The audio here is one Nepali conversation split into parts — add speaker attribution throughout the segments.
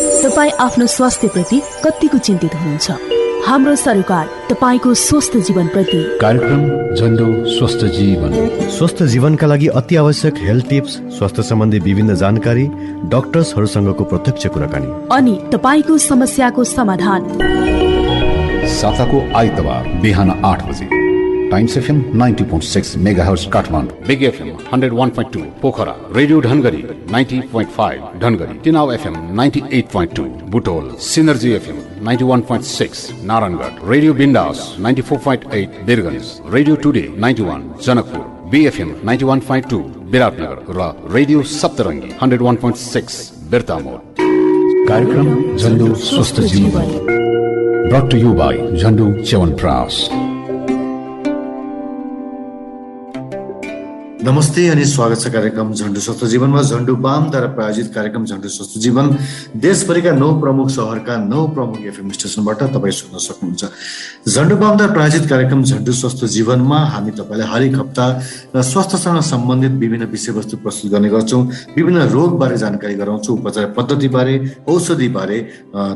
Speaker 1: तपाईँ आफ्नो स्वास्थ्य प्रति कतिको चिन्तित हुनुहुन्छ? हाम्रो सरोकार तपाईको स्वस्थ जीवन प्रति।
Speaker 2: कार्यक्रम झण्डो स्वस्थ जीवन।
Speaker 3: स्वस्थ जीवनका लागि अति आवश्यक हेल्थ टिप्स, स्वास्थ्य सम्बन्धी विभिन्न जानकारी, डाक्टर्सहरूसँगको प्रत्यक्ष कुराकानी
Speaker 1: अनि तपाईको समस्याको समाधान।
Speaker 2: साताको आइतबार बिहान 8 बजे Times FM 90.6 megahertz Kathmandu, Big FM 101.2 Pokhara, radio Dhangadhi 90.5 Dhangadhi, Tinau FM 98.2 Butwal, Synergy FM 91.6 Narayangarh, radio Bindas 94.8 Birgunj, radio today 91 Janakpur, BFM 91.2 Biratnagar र रेडियो सप्तरङ्गी 101.6 बिर्तामोड। कार्यक्रम झण्डो स्वस्थ जीवन brought to you by झण्डो chyawanprash.
Speaker 4: नमस्ते अनि स्वागत छ कार्यक्रम झण्डो स्वस्थ जीवनमा। झण्डो बामद्वारा प्रायोजित कार्यक्रम झण्डो स्वस्थ जीवन देशभरिका 9 प्रमुख शहरका 9 प्रमुख एफएम स्टेसनबाट तपाईँ सुन्न सक्नुहुन्छ। झण्डो बामद्वारा प्रायोजित कार्यक्रम झण्डो स्वस्थ जीवनमा हामी तपाईँलाई हरेक हप्ता स्वास्थ्यसँग सम्बन्धित विभिन्न विषयवस्तु प्रस्तुत गर्ने गर्छौँ। विभिन्न रोगबारे जानकारी गराउँछौँ, उपचार पद्धतिबारे, औषधिबारे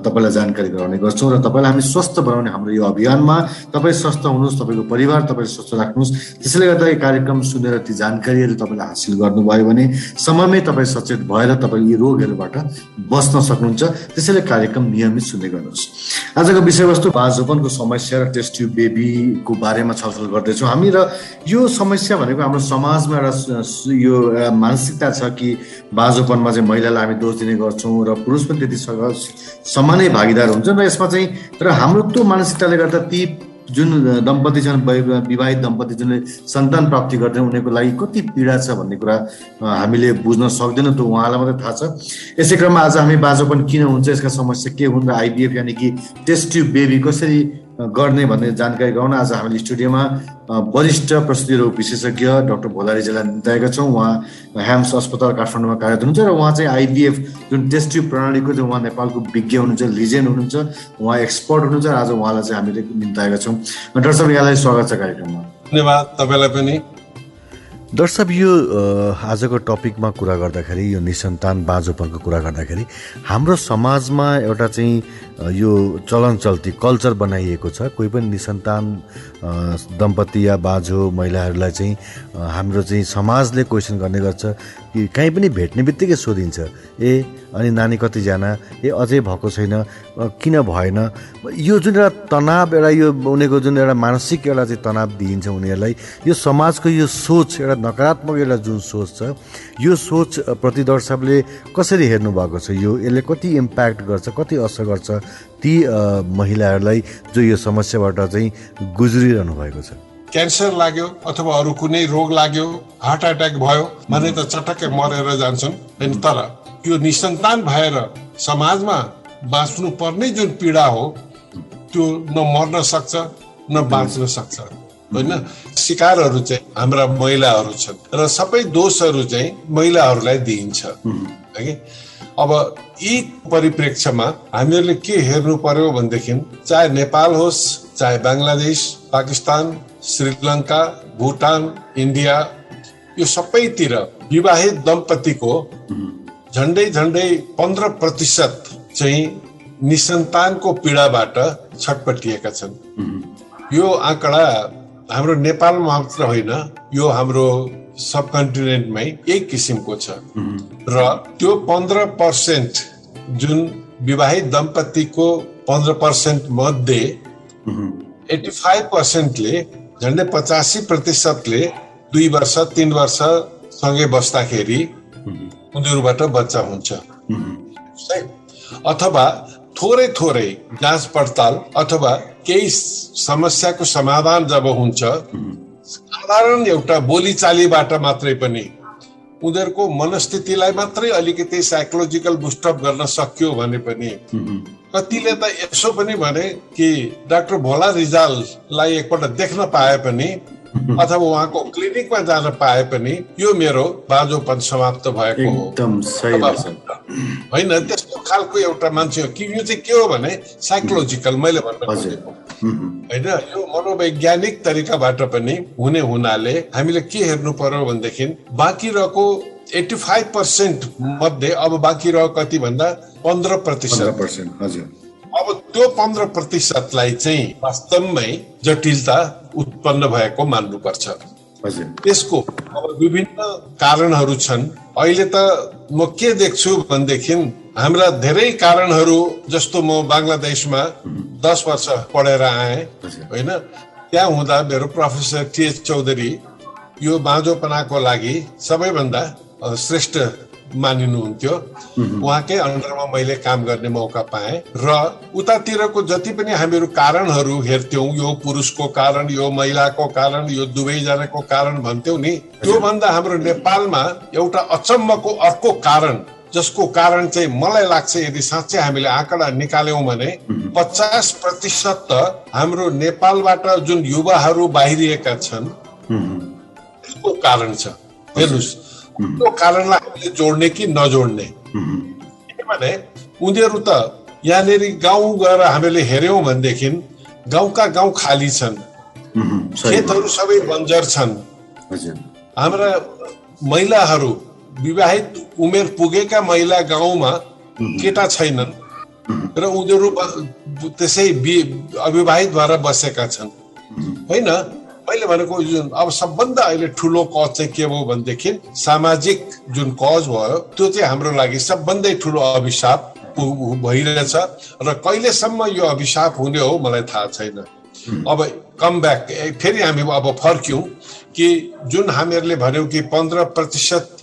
Speaker 4: तपाईँलाई जानकारी गराउने गर्छौँ र तपाईँलाई हामी स्वस्थ बनाउने हाम्रो यो अभियानमा तपाईँ स्वस्थ हुनुहोस्, तपाईँको परिवार तपाईँले स्वस्थ राख्नुहोस्। त्यसैले गर्दा यो कार्यक्रम सुनेर ती जानकारीहरू तपाईँले हासिल गर्नुभयो भने समयमै तपाईँ सचेत भएर तपाईँ यी रोगहरूबाट बच्न सक्नुहुन्छ। त्यसैले कार्यक्रम नियमित सुन्दै गर्नुहोस्। आजको विषयवस्तु बाँझोपनको समस्या र टेस्ट ट्युब बेबीको बारेमा छलफल गर्दैछौँ हामी। र यो समस्या भनेको हाम्रो समाजमा एउटा यो मानसिकता छ कि बाँझोपनमा चाहिँ महिलालाई हामी दोष दिने गर्छौँ र पुरुष पनि त्यति समानै भागीदार हुन्छन्। र यसमा चाहिँ र हाम्रो त्यो मानसिकताले गर्दा ती जुन दम्पति छन्, विवाहित दम्पति जुनले सन्तान प्राप्ति गर्छन्, उनीहरूको लागि कति पीडा छ भन्ने कुरा हामीले बुझ्न सक्दैनौँ, त्यो उहाँलाई मात्रै थाहा छ। यसै क्रममा आज हामी बाँझोपन किन हुन्छ, यसका समस्या के हुन् र आइभीएफ यानि कि टेस्ट ट्युब बेबी कसरी गर्ने भन्ने जानकारी गराउन आज हामीले स्टुडियोमा वरिष्ठ प्रसुति रोग विशेषज्ञ डाक्टर भोला रिजाललाई निम्ताएका छौँ। उहाँ ह्याम्स अस्पताल काठमाडौँमा कार्यरत हुनुहुन्छ र उहाँ चाहिँ आइभीएफ जुन टेस्ट ट्युब प्रणालीको चाहिँ उहाँ नेपालको विज्ञ हुनुहुन्छ, लिजेन्ड हुनुहुन्छ, उहाँ एक्सपर्ट हुनुहुन्छ र आज उहाँलाई चाहिँ हामीले निम्ताएका छौँ। डाक्टर साहब, यहाँलाई स्वागत छ कार्यक्रममा।
Speaker 5: धन्यवाद तपाईँलाई पनि।
Speaker 3: डाक्टर साहब, यो आजको टपिकमा कुरा गर्दाखेरि, यो निसन्तान बाँझोपनको कुरा गर्दाखेरि हाम्रो समाजमा एउटा चाहिँ यो चलन चल्ती कल्चर बनाइएको छ। कोही पनि निसन्तान दम्पति या बाँझो महिलाहरूलाई चाहिँ हाम्रो चाहिँ समाजले क्वेसन गर्ने गर्छ कि कहीँ पनि भेट्ने बित्तिकै सोधिन्छ, ए अनि नानी कतिजना, ए अझै भएको छैन, किन भएन। यो जुन एउटा तनाव, एउटा यो उनीहरूको जुन एउटा मानसिक एउटा चाहिँ तनाव दिइन्छ उनीहरूलाई, यो समाजको यो सोच, एउटा नकारात्मक एउटा जुन सोच छ, यो सोच प्रति डाक्टर साहबले कसरी हेर्नु भएको छ? यसले कति इम्प्याक्ट गर्छ, कति असर गर्छ ती महिलाहरूलाई जो यो समस्याबाट चाहिँ गुज्रिरहनु भएको छ?
Speaker 5: क्यान्सर लाग्यो अथवा अरू कुनै रोग लाग्यो, हार्ट एट्याक भयो भने त चटक्कै मरेर जान्छन्। तर यो निसन्तान भएर समाजमा बाँच्नु पर्ने जुन पीडा हो त्यो न मर्न सक्छ न बाँच्न सक्छ, होइन। शिकारहरू चाहिँ हाम्रा महिलाहरू छन् र सबै दोषहरू चाहिँ महिलाहरूलाई दिइन्छ। अब यी परिप्रेक्ष्यमा हामीहरूले के हेर्नु पर्यो भनेदेखि, चाहे नेपाल होस्, चाहे बङ्गलादेश, पाकिस्तान, श्रीलङ्का, भुटान, इन्डिया, यो सबैतिर विवाहित दम्पतिको झन्डै 15% चाहिँ निसन्तानको पीडाबाट छटपटिएका छन्। यो आँकडा हाम्रो नेपालमा मात्र होइन, यो हाम्रो सब कन्टिनेन्टमै एक किसिमको छ। र त्यो 15% जुन विवाहित दम्पतिको 15% मध्ये 85%ले, झन्डै 85%ले 2 वर्ष 3 वर्ष सँगै बस्दाखेरि उनीहरूबाट बच्चा हुन्छ। अथवा थोरै जाँच पडताल अथवा केही समस्याको समाधान जब हुन्छ, साधारण एउटा बोलीचालीबाट मात्रै पनि उनीहरूको मनस्थितिलाई मात्रै अलिकति साइकोलोजिकल बुस्टअप गर्न सक्यो भने पनि, कतिले त यसो पनि भने कि डाक्टर भोला रिजाललाई एकपल्ट देख्न पाए पनि अथवा उहाँको क्लिनिकमा जान पाए पनि यो मेरो बाँझोपन समाप्त भएको हो, होइन। त्यस्तो खालको एउटा मान्छे हो कि यो चाहिँ के हो भने साइकोलोजिकल, मैले भन्न खोजेको होइन, यो मनोवैज्ञानिक तरिकाबाट पनि हुने हुनाले हामीले के हेर्नु पर्यो भनेदेखि बाँकी रहेको 85% मध्ये अब बाँकी रह्यो कति भन्दा 15%।
Speaker 4: हजुर।
Speaker 5: अब त्यो 15%लाई चाहिँ वास्तवमै जटिलता उत्पन्न भएको मान्नुपर्छ। त्यसको अब विभिन्न कारणहरू छन्। अहिले त म के देख्छु भनेदेखि हाम्रा धेरै कारणहरू, जस्तो म बङ्गलादेशमा 10 वर्ष पढेर आएँ होइन, त्यहाँ हुँदा मेरो प्रोफेसर टी.एच. चौधरी यो बाँझोपनाको लागि सबैभन्दा श्रेष्ठ मानिनुहुन्थ्यो। उहाँकै अन्डरमा मैले काम गर्ने मौका पाएँ र उतातिरको जति पनि हामीहरू कारणहरू हेर्थ्यौँ, यो पुरुषको कारण, यो महिलाको कारण, यो दुवैजनाको कारण भन्थ्यौँ नि, त्योभन्दा हाम्रो नेपालमा एउटा अचम्मको अर्को कारण, जसको कारण चाहिँ मलाई लाग्छ यदि साँच्चै हामीले आँकडा निकाल्यौँ भने 50% त हाम्रो नेपालबाट जुन युवाहरू बाहिरिएका छन् त्यसको कारण छ। हेर्नुहोस्, त्यो कारणलाई हामीले जोड्ने कि नजोड्ने, किनभने उनीहरू त यहाँनिर गाउँ गएर हामीले हेऱ्यौँ भनेदेखि गाउँका गाउँ खाली छन्, खेतहरू सबै बन्जर छन्। हाम्रा महिलाहरू, विवाहित उमेर पुगेका महिला गाउँमा केटा छैनन् र उनीहरू त्यसै अविवाहित भएर बसेका छन् होइन। मैले भनेको जुन अब सबभन्दा अहिले ठुलो कज चाहिँ के भयो भनेदेखि सामाजिक जुन कज भयो, त्यो चाहिँ हाम्रो लागि सबभन्दा ठुलो अभिशाप भइरहेछ र कहिलेसम्म यो अभिशाप हुने हो मलाई थाहा छैन। अब कम ब्याक फेरि हामी अब फर्क्यौँ कि जुन हामीहरूले भन्यौँ कि 15%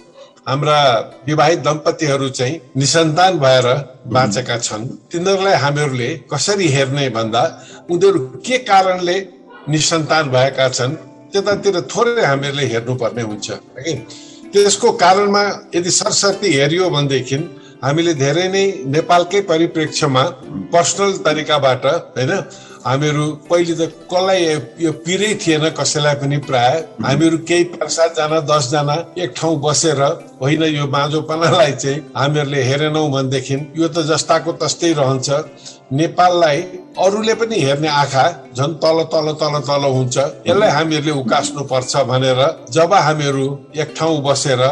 Speaker 5: हाम्रा विवाहित दम्पतिहरू चाहिँ निसन्तान भएर बाँचेका छन्, तिनीहरूलाई हामीहरूले कसरी हेर्ने भन्दा उनीहरू के कारणले निसन्तान भएका छन् त्यतातिर थोरै हामीहरूले हेर्नुपर्ने हुन्छ। त्यसको कारणमा यदि सरसर्ती हेरियो भनेदेखि हामीले धेरै नै नेपालकै परिप्रेक्ष्यमा पर्सनल तरिकाबाट होइन, हामीहरू पहिले त कसलाई यो पिरै थिएन कसैलाई पनि, प्राय हामीहरू केही 5-7 जना 10 जना एक ठाउँ बसेर होइन यो बाँझोपनालाई चाहिँ हामीहरूले हेरेनौँ भनेदेखि यो त जस्ताको तस्तै रहन्छ। नेपाललाई अरूले पनि हेर्ने आँखा झन् तल तल तल तल हुन्छ, यसलाई हामीहरूले उकास्नु पर्छ भनेर जब हामीहरू एक ठाउँ बसेर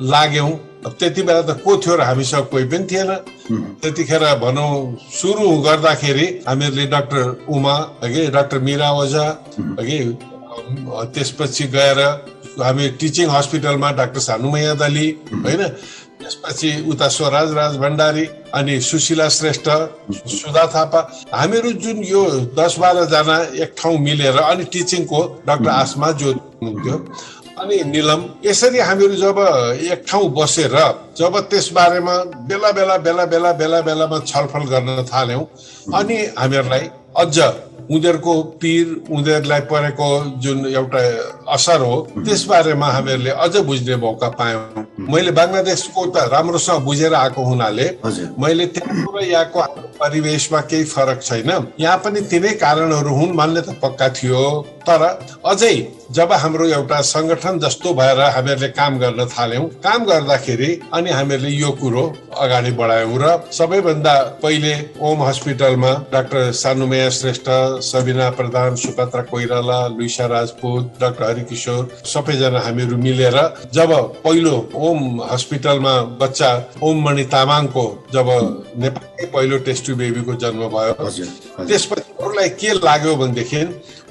Speaker 5: लाग्यौँ, त्यति बेला त को थियो र हामीसँग कोही पनि थिएन। त्यतिखेर भनौँ सुरु गर्दाखेरि हामीहरूले डाक्टर उमा अघि, डाक्टर मीरा ओझा अघि, त्यसपछि गएर हामी टिचिङ हस्पिटलमा डाक्टर सानुमैया दली होइन, त्यसपछि उता स्वराज राज भण्डारी अनि सुशीला श्रेष्ठ, सुधा थापा, हामीहरू जुन यो 10-12 जना एक ठाउँ मिलेर, अनि टिचिङको डाक्टर आसमा जो हुनुहुन्थ्यो अनि निलम, यसरी हामीहरू जब एक ठाउँ बसेर जब त्यस बारेमा बेला बेलामा छलफल गर्न थाल्यौँ, अनि हामीहरूलाई अझ उनीहरूको पीर, उनीहरूलाई परेको जुन एउटा असर हो त्यस बारेमा हामीहरूले अझ बुझ्ने मौका पायौँ। मैले बङ्गलादेशको त राम्रोसँग बुझेर आएको हुनाले मैले त्यहाँको र यहाँको परिवेशमा केही फरक छैन, यहाँ पनि तिनै कारणहरू हुन् भन्ने त पक्का थियो। तर अझै जब हाम्रो एउटा संगठन जस्तो भएर हामीहरूले काम गर्न थाल्यौँ, काम गर्दाखेरि अनि हामीहरूले यो कुरो अगाडि बढायौँ र सबैभन्दा पहिले ओम हस्पिटलमा डाक्टर सानुमैया श्रेष्ठ, सबिना प्रधान, सुपत्रा कोइराला, लुइसा राजपूत, डाक्टर हरिकिशोर सबैजना हामीहरू मिलेर जब पहिलो ओम हस्पिटलमा बच्चा ओम मणि तामाङको जब नेपालकै पहिलो टेस्ट ट्युब बेबीको जन्म भयो, त्यसपछि अरूलाई के लाग्यो भनेदेखि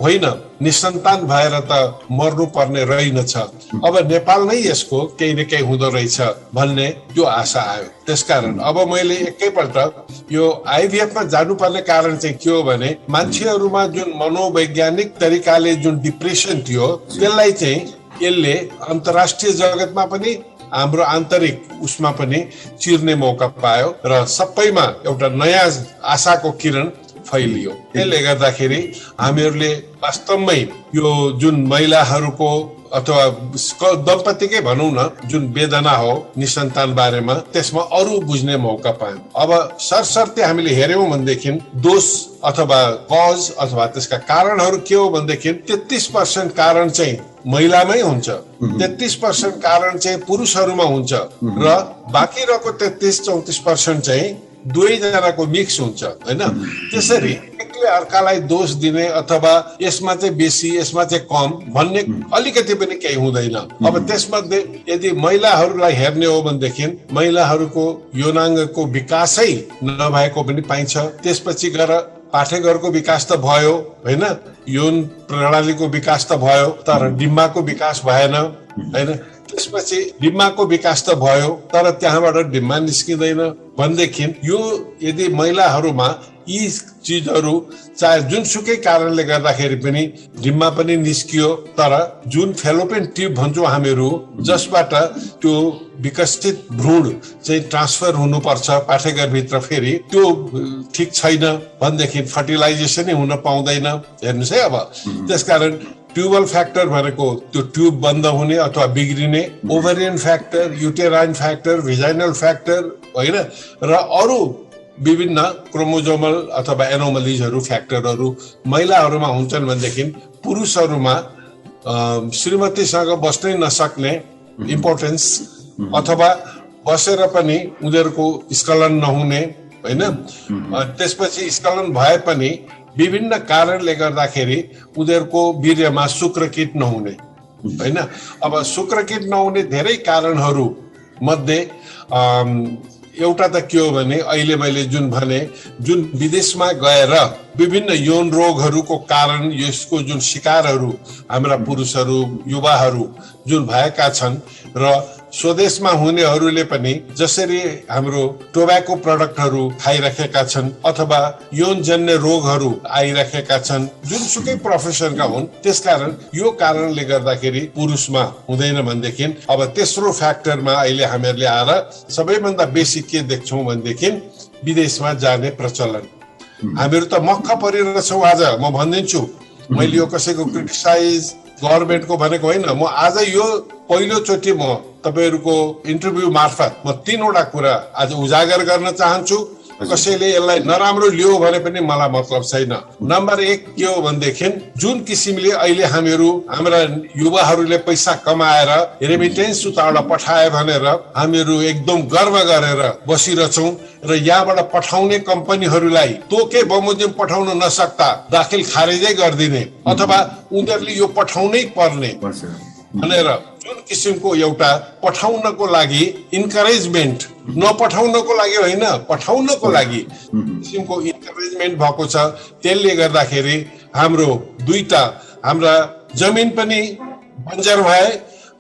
Speaker 5: होइन निसन्तान भएर त मर्नु पर्ने रहेनछ, अब नेपाल नै यसको केही न केही हुँदो रहेछ भन्ने त्यो आशा आयो। त्यसकारण अब मैले एकैपल्ट यो आइभीएफमा जानुपर्ने कारण चाहिँ के हो भने मान्छेहरूमा जुन मनोवैज्ञानिक तरिकाले जुन डिप्रेसन थियो त्यसलाई चाहिँ यसले अन्तर्राष्ट्रिय जगतमा पनि हाम्रो आन्तरिक उसमा पनि चिर्ने मौका पायो र सबैमा एउटा नयाँ आशाको किरण फैलियो। त्यसले गर्दाखेरि हामीहरूले वास्तवमै यो जुन महिलाहरूको अथवा दम्पतिकै भनौँ न जुन वेदना हो निसन्तान बारेमा, त्यसमा अरू बुझ्ने मौका पायौँ। अब सरसर्ती हामीले हेऱ्यौँ भनेदेखि दोष अथवा कज अथवा त्यसका कारणहरू के हो भनेदेखि 33% कारण चाहिँ महिलामै हुन्छ, 33% कारण चाहिँ पुरुषहरूमा हुन्छ र बाँकी रहेको 33-34% चाहिँ दुवैजनाको मिक्स हुन्छ होइन। त्यसरी कसैले अर्कालाई दोष दिने अथवा यसमा चाहिँ बेसी यसमा चाहिँ कम भन्ने अलिकति पनि केही हुँदैन। अब त्यसमध्ये यदि महिलाहरूलाई हेर्ने हो भनेदेखि महिलाहरूको यौनाङ्गको विकासै नभएको पनि पाइन्छ। त्यसपछि गएर पाठेघरको विकास त भयो होइन, यौन प्रणालीको विकास त भयो, तर डिम्बाको विकास भएन होइन। त्यसपछि डिम्बाको विकास त भयो तर त्यहाँबाट डिम्बा निस्किँदैन भनेदेखि यो यदि महिलाहरूमा यी चिजहरू चाहे जुनसुकै कारणले गर्दाखेरि पनि डिम्बा पनि निस्कियो, तर जुन फेलोपियन ट्युब भन्छौँ हामीहरू जसबाट त्यो विकसित भ्रूण चाहिँ ट्रान्सफर हुनुपर्छ पाठेघरभित्र, फेरि त्यो ठिक छैन भनेदेखि फर्टिलाइजेसनै हुन पाउँदैन। हेर्नुहोस् है, अब त्यसकारण ट्युबल फ्याक्टर भनेको त्यो ट्युब बन्द हुने अथवा बिग्रिने, ovarian factor, uterine factor, vaginal factor होइन, र अरू विभिन्न क्रोमोजोमल अथवा एनोमलिजहरू फ्याक्टरहरू महिलाहरूमा हुन्छन् भनेदेखि पुरुषहरूमा श्रीमतीसँग बस्नै नसक्ने इम्पोर्टेन्स अथवा बसेर पनि उनीहरूको स्खलन नहुने होइन। त्यसपछि स्खलन भए पनि विभिन्न कारणले गर्दाखेरि उनीहरूको वीर्यमा शुक्रकीट नहुने होइन। अब शुक्रकीट नहुने धेरै कारणहरू मध्ये एउटा त के हो भने अहिले मैले जुन भने जुन विदेशमा गएर विभिन्न यौन रोगहरूको कारण यसको जुन शिकारहरू हाम्रा पुरुषहरू युवाहरू जुन भएका छन् र स्वदेशमा हुनेहरूले पनि जसरी हाम्रो टोब्याको प्रडक्टहरू खाइरहेका छन् अथवा यौनजन्य रोगहरू आइरहेका छन् जुनसुकै प्रोफेसनका हुन्, त्यसकारण यो कारणले गर्दाखेरि पुरुषमा हुँदैन भनेदेखि अब तेस्रो फ्याक्टरमा अहिले हामीहरूले आएर सबैभन्दा बेसी के देख्छौँ भनेदेखि विदेशमा जाने प्रचलन। हामीहरू त मक्ख परिरहेछौँ। आज म भनिदिन्छु, मैले यो कसैको क्रिटिसाइज गभर्मेन्टको भनेको होइन, म आज यो पहिलोचोटि म तपाईहरूको इन्टरभ्यू मार्फत म 3वटा कुरा आज उजागर गर्न चाहन्छु। कसैले यसलाई नराम्रो लियो भने पनि मलाई मतलब छैन। नम्बर 1 के हो भनेदेखि जुन किसिमले अहिले हामीहरू हाम्रा युवाहरूले पैसा कमाएर रेमिटेन्स उताबाट पठाए भनेर हामीहरू एकदम गर्व गरेर बसिरहेछौँ र यहाँबाट पठाउने कम्पनीहरूलाई तोके बमोजिम पठाउन नसक्दा दाखिल खारेजै गरिदिने अथवा उनीहरूले यो पठाउनै पर्ने भनेर जुन किसिमको एउटा पठाउनको लागि इन्करेजमेन्ट, नपठाउनको लागि होइन पठाउनको लागि किसिमको इन्करेजमेन्ट भएको छ। त्यसले गर्दाखेरि हाम्रो हाम्रा जमिन पनि बन्जर भए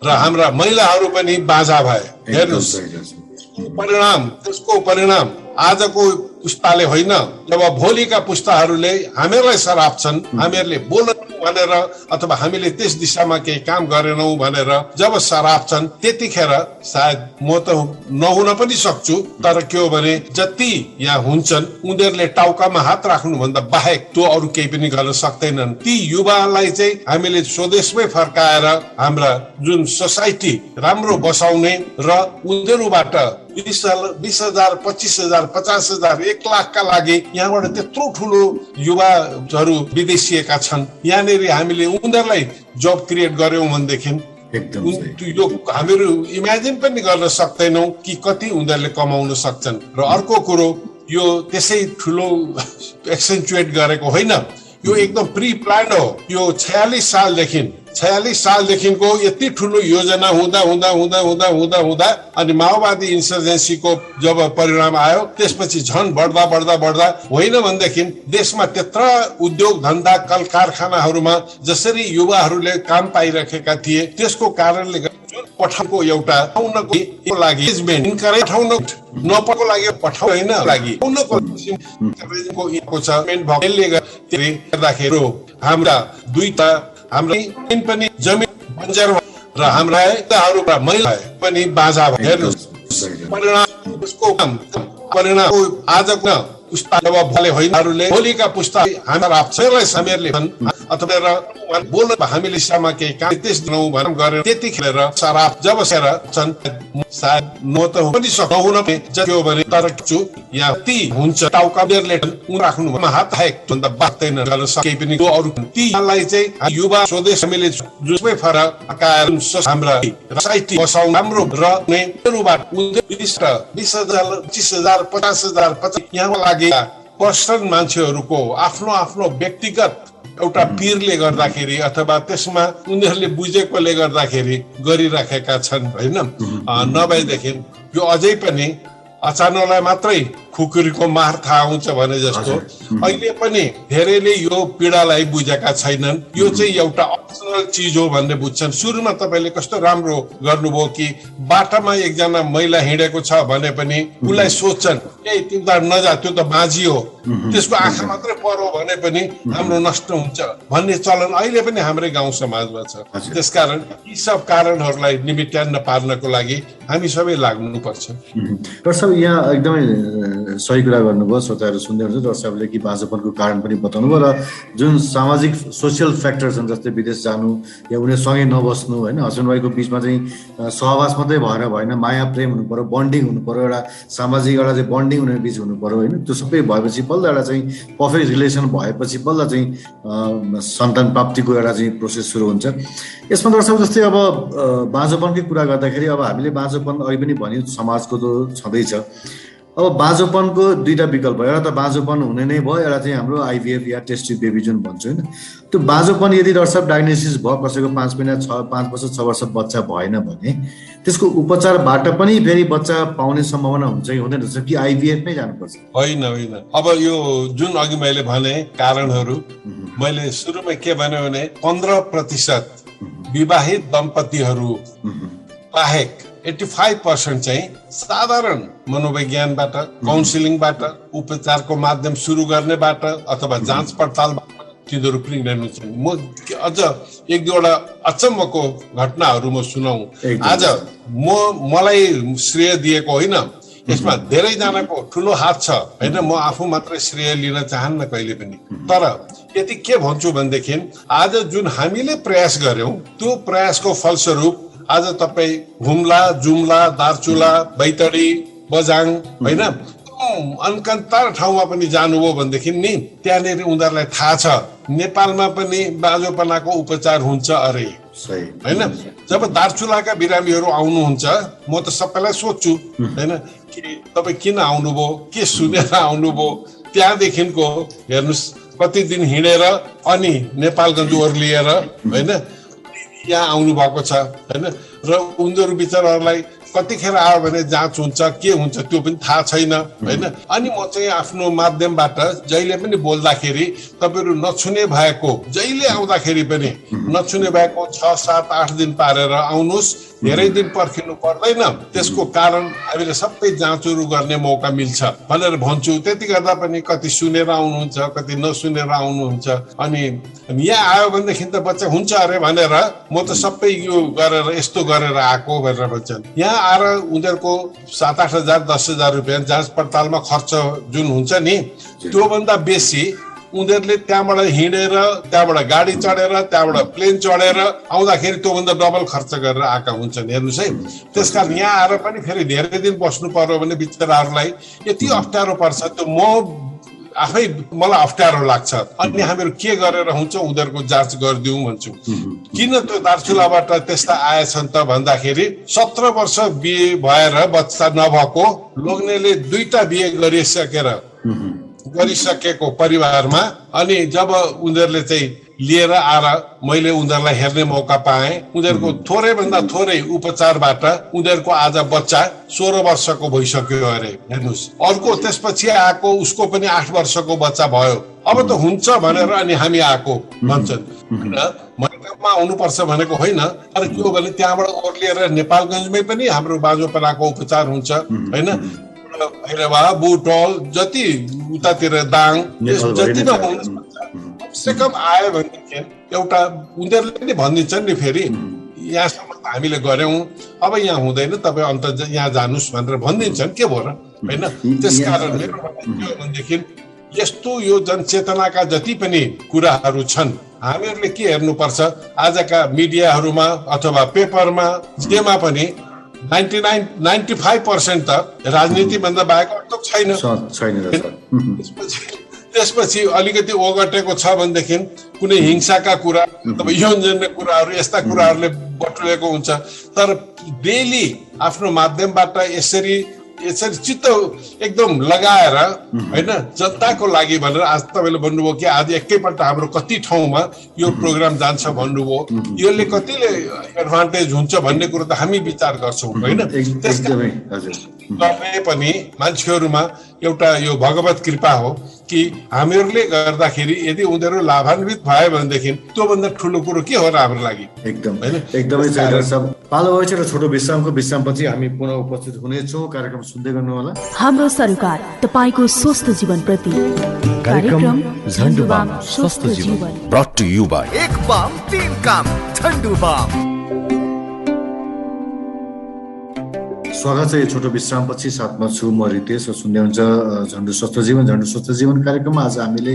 Speaker 5: र हाम्रा महिलाहरू पनि बाजा भए। हेर्नुहोस् त्यसको परिणाम आजको पुस्ताले होइन, जब भोलिका पुस्ताहरूले हामीहरूलाई सराप्छन्, हामीहरूले बोल्नु भनेर अथवा हामीले त्यस दिशामा केही काम गरेनौँ भनेर जब सराप्छन्, त्यतिखेर सायद म त नहुन पनि सक्छु, तर के हो भने जति यहाँ हुन्छन् उनीहरूले टाउकामा हात राख्नु भन्दा बाहेक त्यो अरू केही पनि गर्न सक्दैनन्। ती युवालाई चाहिँ हामीले स्वदेशमै फर्काएर हाम्रा जुन सोसाइटी राम्रो बसाउने र उनीहरूबाट 20,000, 25,000, 50,000, 1 लाखका लागि यहाँबाट त्यत्रो ठुलो युवाहरू विदेशिएका छन्, यहाँनिर हामीले उनीहरूलाई जब क्रिएट गर्यौँ भनेदेखि यो हामीहरू इमेजिन पनि गर्न सक्दैनौँ कि कति उनीहरूले कमाउन सक्छन्। र अर्को कुरो यो त्यसै ठुलो एक्सेन्चुएट गरेको होइन, यो एकदम प्री प्लान हो। यो 46 सालदेखिको यति ठुलो योजना हुँदा हुँदा हुँदा हुँदा हुँदा हुँदा अनि माओवादी इन्सर्जेन्सीको जब परिणाम आयो त्यसपछि झन् बढ्दा बढ्दा बढ्दा होइन भनेदेखि देशमा त्यत्र उद्योग धन्दा कल कारखानाहरूमा जसरी युवाहरूले काम पाइरहेका थिए त्यसको कारणले पठाउनको एउटा लागि नपको लागि पठाउ होइन लागि गर्दाखेरि हाम्रा हाम्रो पनि जमिन बन्जर र हाम्रा महिला पनि बाजा भए। हेर्नुहोस् परिणाम आजको पुस्ता जब भोलिहरूले भोलिका पुस्ता हामीहरूले बोल्न हामीले दिशामा केही काम गरेर त्यतिखेर सराप जब सायद म त पनि सक्नुहुन हो भने तर यहाँ ती हुन्छ टाउकाले राख्नुमा हात भन्दा बाँच्दैन गर्न सके पनि अरू तीलाई चाहिँ युवा स्वदेश हामीले जुसमै फरकाएर हाम्रा सोसाइटी बसाउन राम्रो र उनीहरूबाट 20,000, 25,000, 50,000 यहाँको लागि पर्सन मान्छेहरूको आफ्नो आफ्नो व्यक्तिगत एउटा पीरले गर्दाखेरि अथवा त्यसमा उनीहरूले बुझेकोले गर्दाखेरि गरिराखेका छन् होइन। नभएदेखि यो अझै पनि अचानकलाई मात्रै खुकुरीको मार थाहा हुन्छ भने जस्तो अहिले पनि धेरैले यो पीडालाई बुझेका छैनन्। यो चाहिँ एउटा अप्सनल चिज हो भन्ने बुझ्छन्। सुरुमा तपाईँले कस्तो राम्रो गर्नुभयो कि बाटामा एकजना महिला हिँडेको छ भने पनि उसलाई सोध्छन् ए तिमीलाई नजा त्यो त बाँझी हो, त्यसको आँखा मात्रै परो भने पनि हाम्रो नष्ट हुन्छ भन्ने चलन अहिले पनि हाम्रै गाउँ समाजमा छ। त्यसकारण यी सब कारणहरूलाई निमित्यान्न पार्नको लागि हामी सबै लाग्नुपर्छ।
Speaker 4: डाक्टर साहब यहाँ एकदमै सही कुरा गर्नुभयो। श्रोताहरू सुन्दै हुनुहुन्छ डाक्टर साहबले कि बाँझोपनको कारण पनि बताउनु भयो र जुन सामाजिक सोसियल फ्याक्टर छन् जस्तै विदेश जानु या उनीहरूसँगै नबस्नु होइन, हस्बेन्ड वाइफको बिचमा चाहिँ सहवास मात्रै भएर भएन, माया प्रेम हुनु पर्यो, बन्डिङ हुनु पर्यो, एउटा सामाजिक एउटा चाहिँ बन्डिङ उनीहरू बिच हुनु पर्यो होइन। त्यो सबै भएपछि बल्ल एउटा चाहिँ पर्फेक्ट रिलेसन भएपछि बल्ल चाहिँ सन्तान प्राप्तिको एउटा चाहिँ प्रोसेस सुरु हुन्छ। यसमा डाक्टर साहब जस्तै अब बाँझोपनकै कुरा गर्दाखेरि अब हामीले बाँझोपन अघि पनि भन्यो समाजको त छँदैछ। अब बाँझोपनको दुईटा विकल्प, एउटा त बाँझोपन हुने नै भयो, एउटा चाहिँ हाम्रो आइभीएफ या टेस्ट ट्युब बेबी जुन भन्छ होइन। त्यो बाँझोपन यदि डाक्टर साहब डायग्नोसिस भयो, कसैको 5 महिना 5 वर्ष 6 वर्ष बच्चा भएन भने त्यसको उपचारबाट पनि फेरि बच्चा पाउने सम्भावना हुन्छ कि हुँदैन रहेछ कि आइभीएफ नै जानुपर्छ?
Speaker 5: होइन होइन, अब यो जुन अघि मैले भने कारणहरू मैले सुरुमै के भने 15% विवाहित दम्पतिहरू बाहेक 85% चाहिँ साधारण मनोविज्ञानबाट, काउन्सिलिङबाट, उपचारको माध्यम सुरु गर्नेबाट अथवा जाँच पडतालबाट तिनीहरू प्रेग्नेन्ट हुन्छन्। म अझ एक दुईवटा अचम्मको घटनाहरू म सुनाऊ। आज मलाई श्रेय दिएको होइन, यसमा धेरैजनाको ठुलो हात छ होइन। म आफू मात्रै श्रेय लिन चाहन्न कहिले पनि। तर यति के भन्छु भनेदेखि आज जुन हामीले प्रयास गर्यौं त्यो प्रयासको फलस्वरूप आज तपाईँ हुम्ला, जुम्ला, दार्चुला, बैतडी, बजाङ होइन अन्कन्तार ठाउँमा पनि जानुभयो भनेदेखि नि त्यहाँनिर उनीहरूलाई थाहा छ नेपालमा पनि बाँझोपनाको उपचार हुन्छ अरे होइन। जब दार्चुलाका बिरामीहरू आउनुहुन्छ म त सबैलाई सोध्छु होइन कि तपाईँ किन आउनुभयो, के सुनेर आउनुभयो, त्यहाँदेखिको हेर्नुहोस् कति दिन हिँडेर अनि नेपालगञ्ज ओर्लिएर होइन यहाँ आउनु भएको छ होइन। र उनीहरू बिचराहरूलाई कतिखेर आयो भने जाँच हुन्छ के हुन्छ त्यो पनि थाहा छैन होइन। अनि म चाहिँ आफ्नो माध्यमबाट जहिले पनि बोल्दाखेरि तपाईँहरू नछुने भएको जहिले आउँदाखेरि पनि नछुने भएको 6, 7, 8 दिन पारेर आउनुहोस्, धेरै दिन पर्खिनु पर्दैन। त्यसको कारण हामीले सबै जाँचहरू गर्ने मौका मिल्छ भनेर भन्छु। त्यति गर्दा पनि कति सुनेर आउनुहुन्छ, कति नसुनेर आउनुहुन्छ। अनि यहाँ आयो भनेदेखि त बच्चा हुन्छ अरे भनेर म त सबै यो गरेर यस्तो गरेर आएको भनेर भन्छन्। यहाँ आएर उनीहरूको 7-8 हजार 10 हजार रुपियाँ जाँच पडतालमा खर्च जुन हुन्छ नि त्योभन्दा बेसी उनीहरूले त्यहाँबाट हिँडेर, त्यहाँबाट गाडी चढेर, त्यहाँबाट प्लेन चढेर आउँदाखेरि त्योभन्दा डबल खर्च गरेर आएका हुन्छन्। हेर्नुहोस् है, त्यसकारण यहाँ आएर पनि फेरि धेरै दिन बस्नु पर्यो भने बिचराहरूलाई यति अप्ठ्यारो पर्छ। त्यो म आफै मलाई अप्ठ्यारो लाग्छ। अनि हामीहरू के गरेर हुन्छ उनीहरूको जाँच गरिदिउँ भन्छु। किन त्यो दार्चुलाबाट त्यस्ता आएछन् त भन्दाखेरि 17 वर्ष बिहे भएर बच्चा नभएको लोग्नेले 2टा बिहे गरिसकेको परिवारमा अनि जब उनीहरूले चाहिँ लिएर आएर मैले उनीहरूलाई हेर्ने मौका पाएँ, उनीहरूको थोरै भन्दा थोरै उपचारबाट उनीहरूको आज बच्चा 16 वर्षको भइसक्यो अरे। हेर्नुहोस्, अर्को त्यसपछि आएको उसको पनि 8 वर्षको बच्चा भयो। अब त हुन्छ भनेर अनि हामी आएको भन्छन्। मैदानमा आउनुपर्छ भनेको होइन, तर के हो भने त्यहाँबाट ओर्लिएर नेपालगञ्जमै पनि हाम्रो बाँझोपनाको उपचार हुन्छ होइन। भैरवा, बुटोल, जति उतातिर दाङ जति कमसे कम आयो भनेदेखि एउटा उनीहरूले पनि भनिदिन्छन् नि फेरि यहाँसम्म हामीले गर्यौं, अब यहाँ हुँदैन, तपाईँ अन्त यहाँ जानुहोस् भनेर भनिदिन्छन् के भयो र होइन। त्यसकारण मेरो भनेदेखि यस्तो यो जनचेतनाका जति पनि कुराहरू छन् हामीहरूले के हेर्नुपर्छ, आजका मिडियाहरूमा अथवा पेपरमा जेमा पनि 95% त राजनीति भन्दा बाहेक अर्थ छैन। त्यसपछि अलिकति ओगटेको छ भनेदेखि कुनै हिंसाका कुरा अथवा यौनजन्य कुराहरू यस्ता कुराहरूले बटुलेको हुन्छ। तर डेली आफ्नो माध्यमबाट यसरी यसरी चित्त एकदम लगाएर होइन जनताको लागि भनेर आज तपाईँले भन्नुभयो कि आज एकैपल्ट हाम्रो कति ठाउँमा यो प्रोग्राम जान्छ भन्नुभयो, यसले कतिले एडभान्टेज हुन्छ भन्ने कुरो त हामी विचार गर्छौँ होइन। त्यसले पनि मान्छेहरूमा एउटा यो भगवत कृपा हो कि हामीहरूले गर्दाखेरि यदि उनीहरू लाभान्वित भयो भनेदेखि त्योभन्दा ठुलो कुरो के हो र हाम्रो लागि।
Speaker 4: एकदमै पालो भएपछि र छोटो विश्रामपछि हामी पुनः उपस्थित हुनेछौँ। कार्यक्रम सुन्दै गर्नु होला।
Speaker 1: हाम्रो सरकार तपाईको स्वस्थ जीवन प्रति कार्यक्रम झण्डुबाम स्वस्थ जीवन
Speaker 2: ब्रट टु यु बाइ
Speaker 6: एक बाम तीन काम झण्डुबाम।
Speaker 4: स्वागत छ यो छोटो विश्रामपछि। साथमा छु म रितेश र सुन्दै हुन्छ झण्डु स्वस्थ जीवन कार्यक्रममा। आज हामीले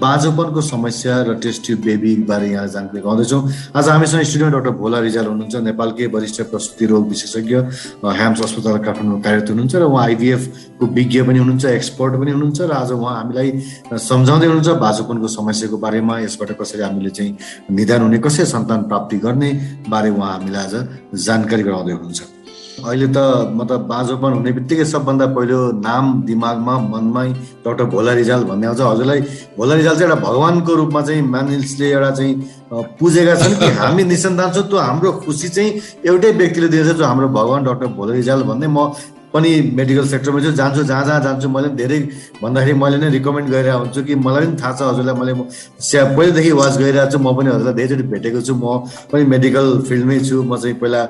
Speaker 4: बाँझोपनको समस्या र टेस्ट ट्युब बेबी बारे यहाँ जानकारी गराउँदैछौँ। आज हामीसँग स्टुडियोमा डाक्टर भोला रिजाल हुनुहुन्छ, नेपालकै वरिष्ठ प्रसुति रोग विशेषज्ञ, ह्याम्स अस्पताल काठमाडौँ कार्यरत हुनुहुन्छ र उहाँ आइभीएफ को विज्ञ पनि हुनुहुन्छ, एक्सपर्ट पनि हुनुहुन्छ र आज उहाँ हामीलाई सम्झाउँदै हुनुहुन्छ बाँझोपनको समस्याको बारेमा, यसबाट कसरी हामीले चाहिँ निदान हुने, कसरी सन्तान प्राप्ति गर्ने बारे उहाँ हामीलाई आज जानकारी गराउँदै हुनुहुन्छ। अहिले त मतलब बाँझोपन हुने बित्तिकै सबभन्दा पहिलो नाम दिमागमा मनमै डाक्टर भोला रिजाल भन्ने आउँछ। हजुरलाई भोला रिजाल चाहिँ एउटा भगवानको रूपमा चाहिँ मानिसले एउटा चाहिँ पुजेका छन् कि हामी निसन्तान छौँ, त्यो हाम्रो खुसी चाहिँ एउटै व्यक्तिले दिन्छ जो हाम्रो भगवान डाक्टर भोला रिजाल भन्ने। म पनि मेडिकल सेक्टरमा चाहिँ जान्छु, जहाँ जान्छु मैले धेरै भन्दाखेरि मैले नै रिकमेन्ड गरिरहेको हुन्छु कि मलाई पनि थाहा छ हजुरलाई, मैले पहिलेदेखि वाच गरिरहेको छु, म पनि हजुरलाई धेरैचोटि भेटेको छु, म पनि मेडिकल फिल्डमै छु। म चाहिँ पहिला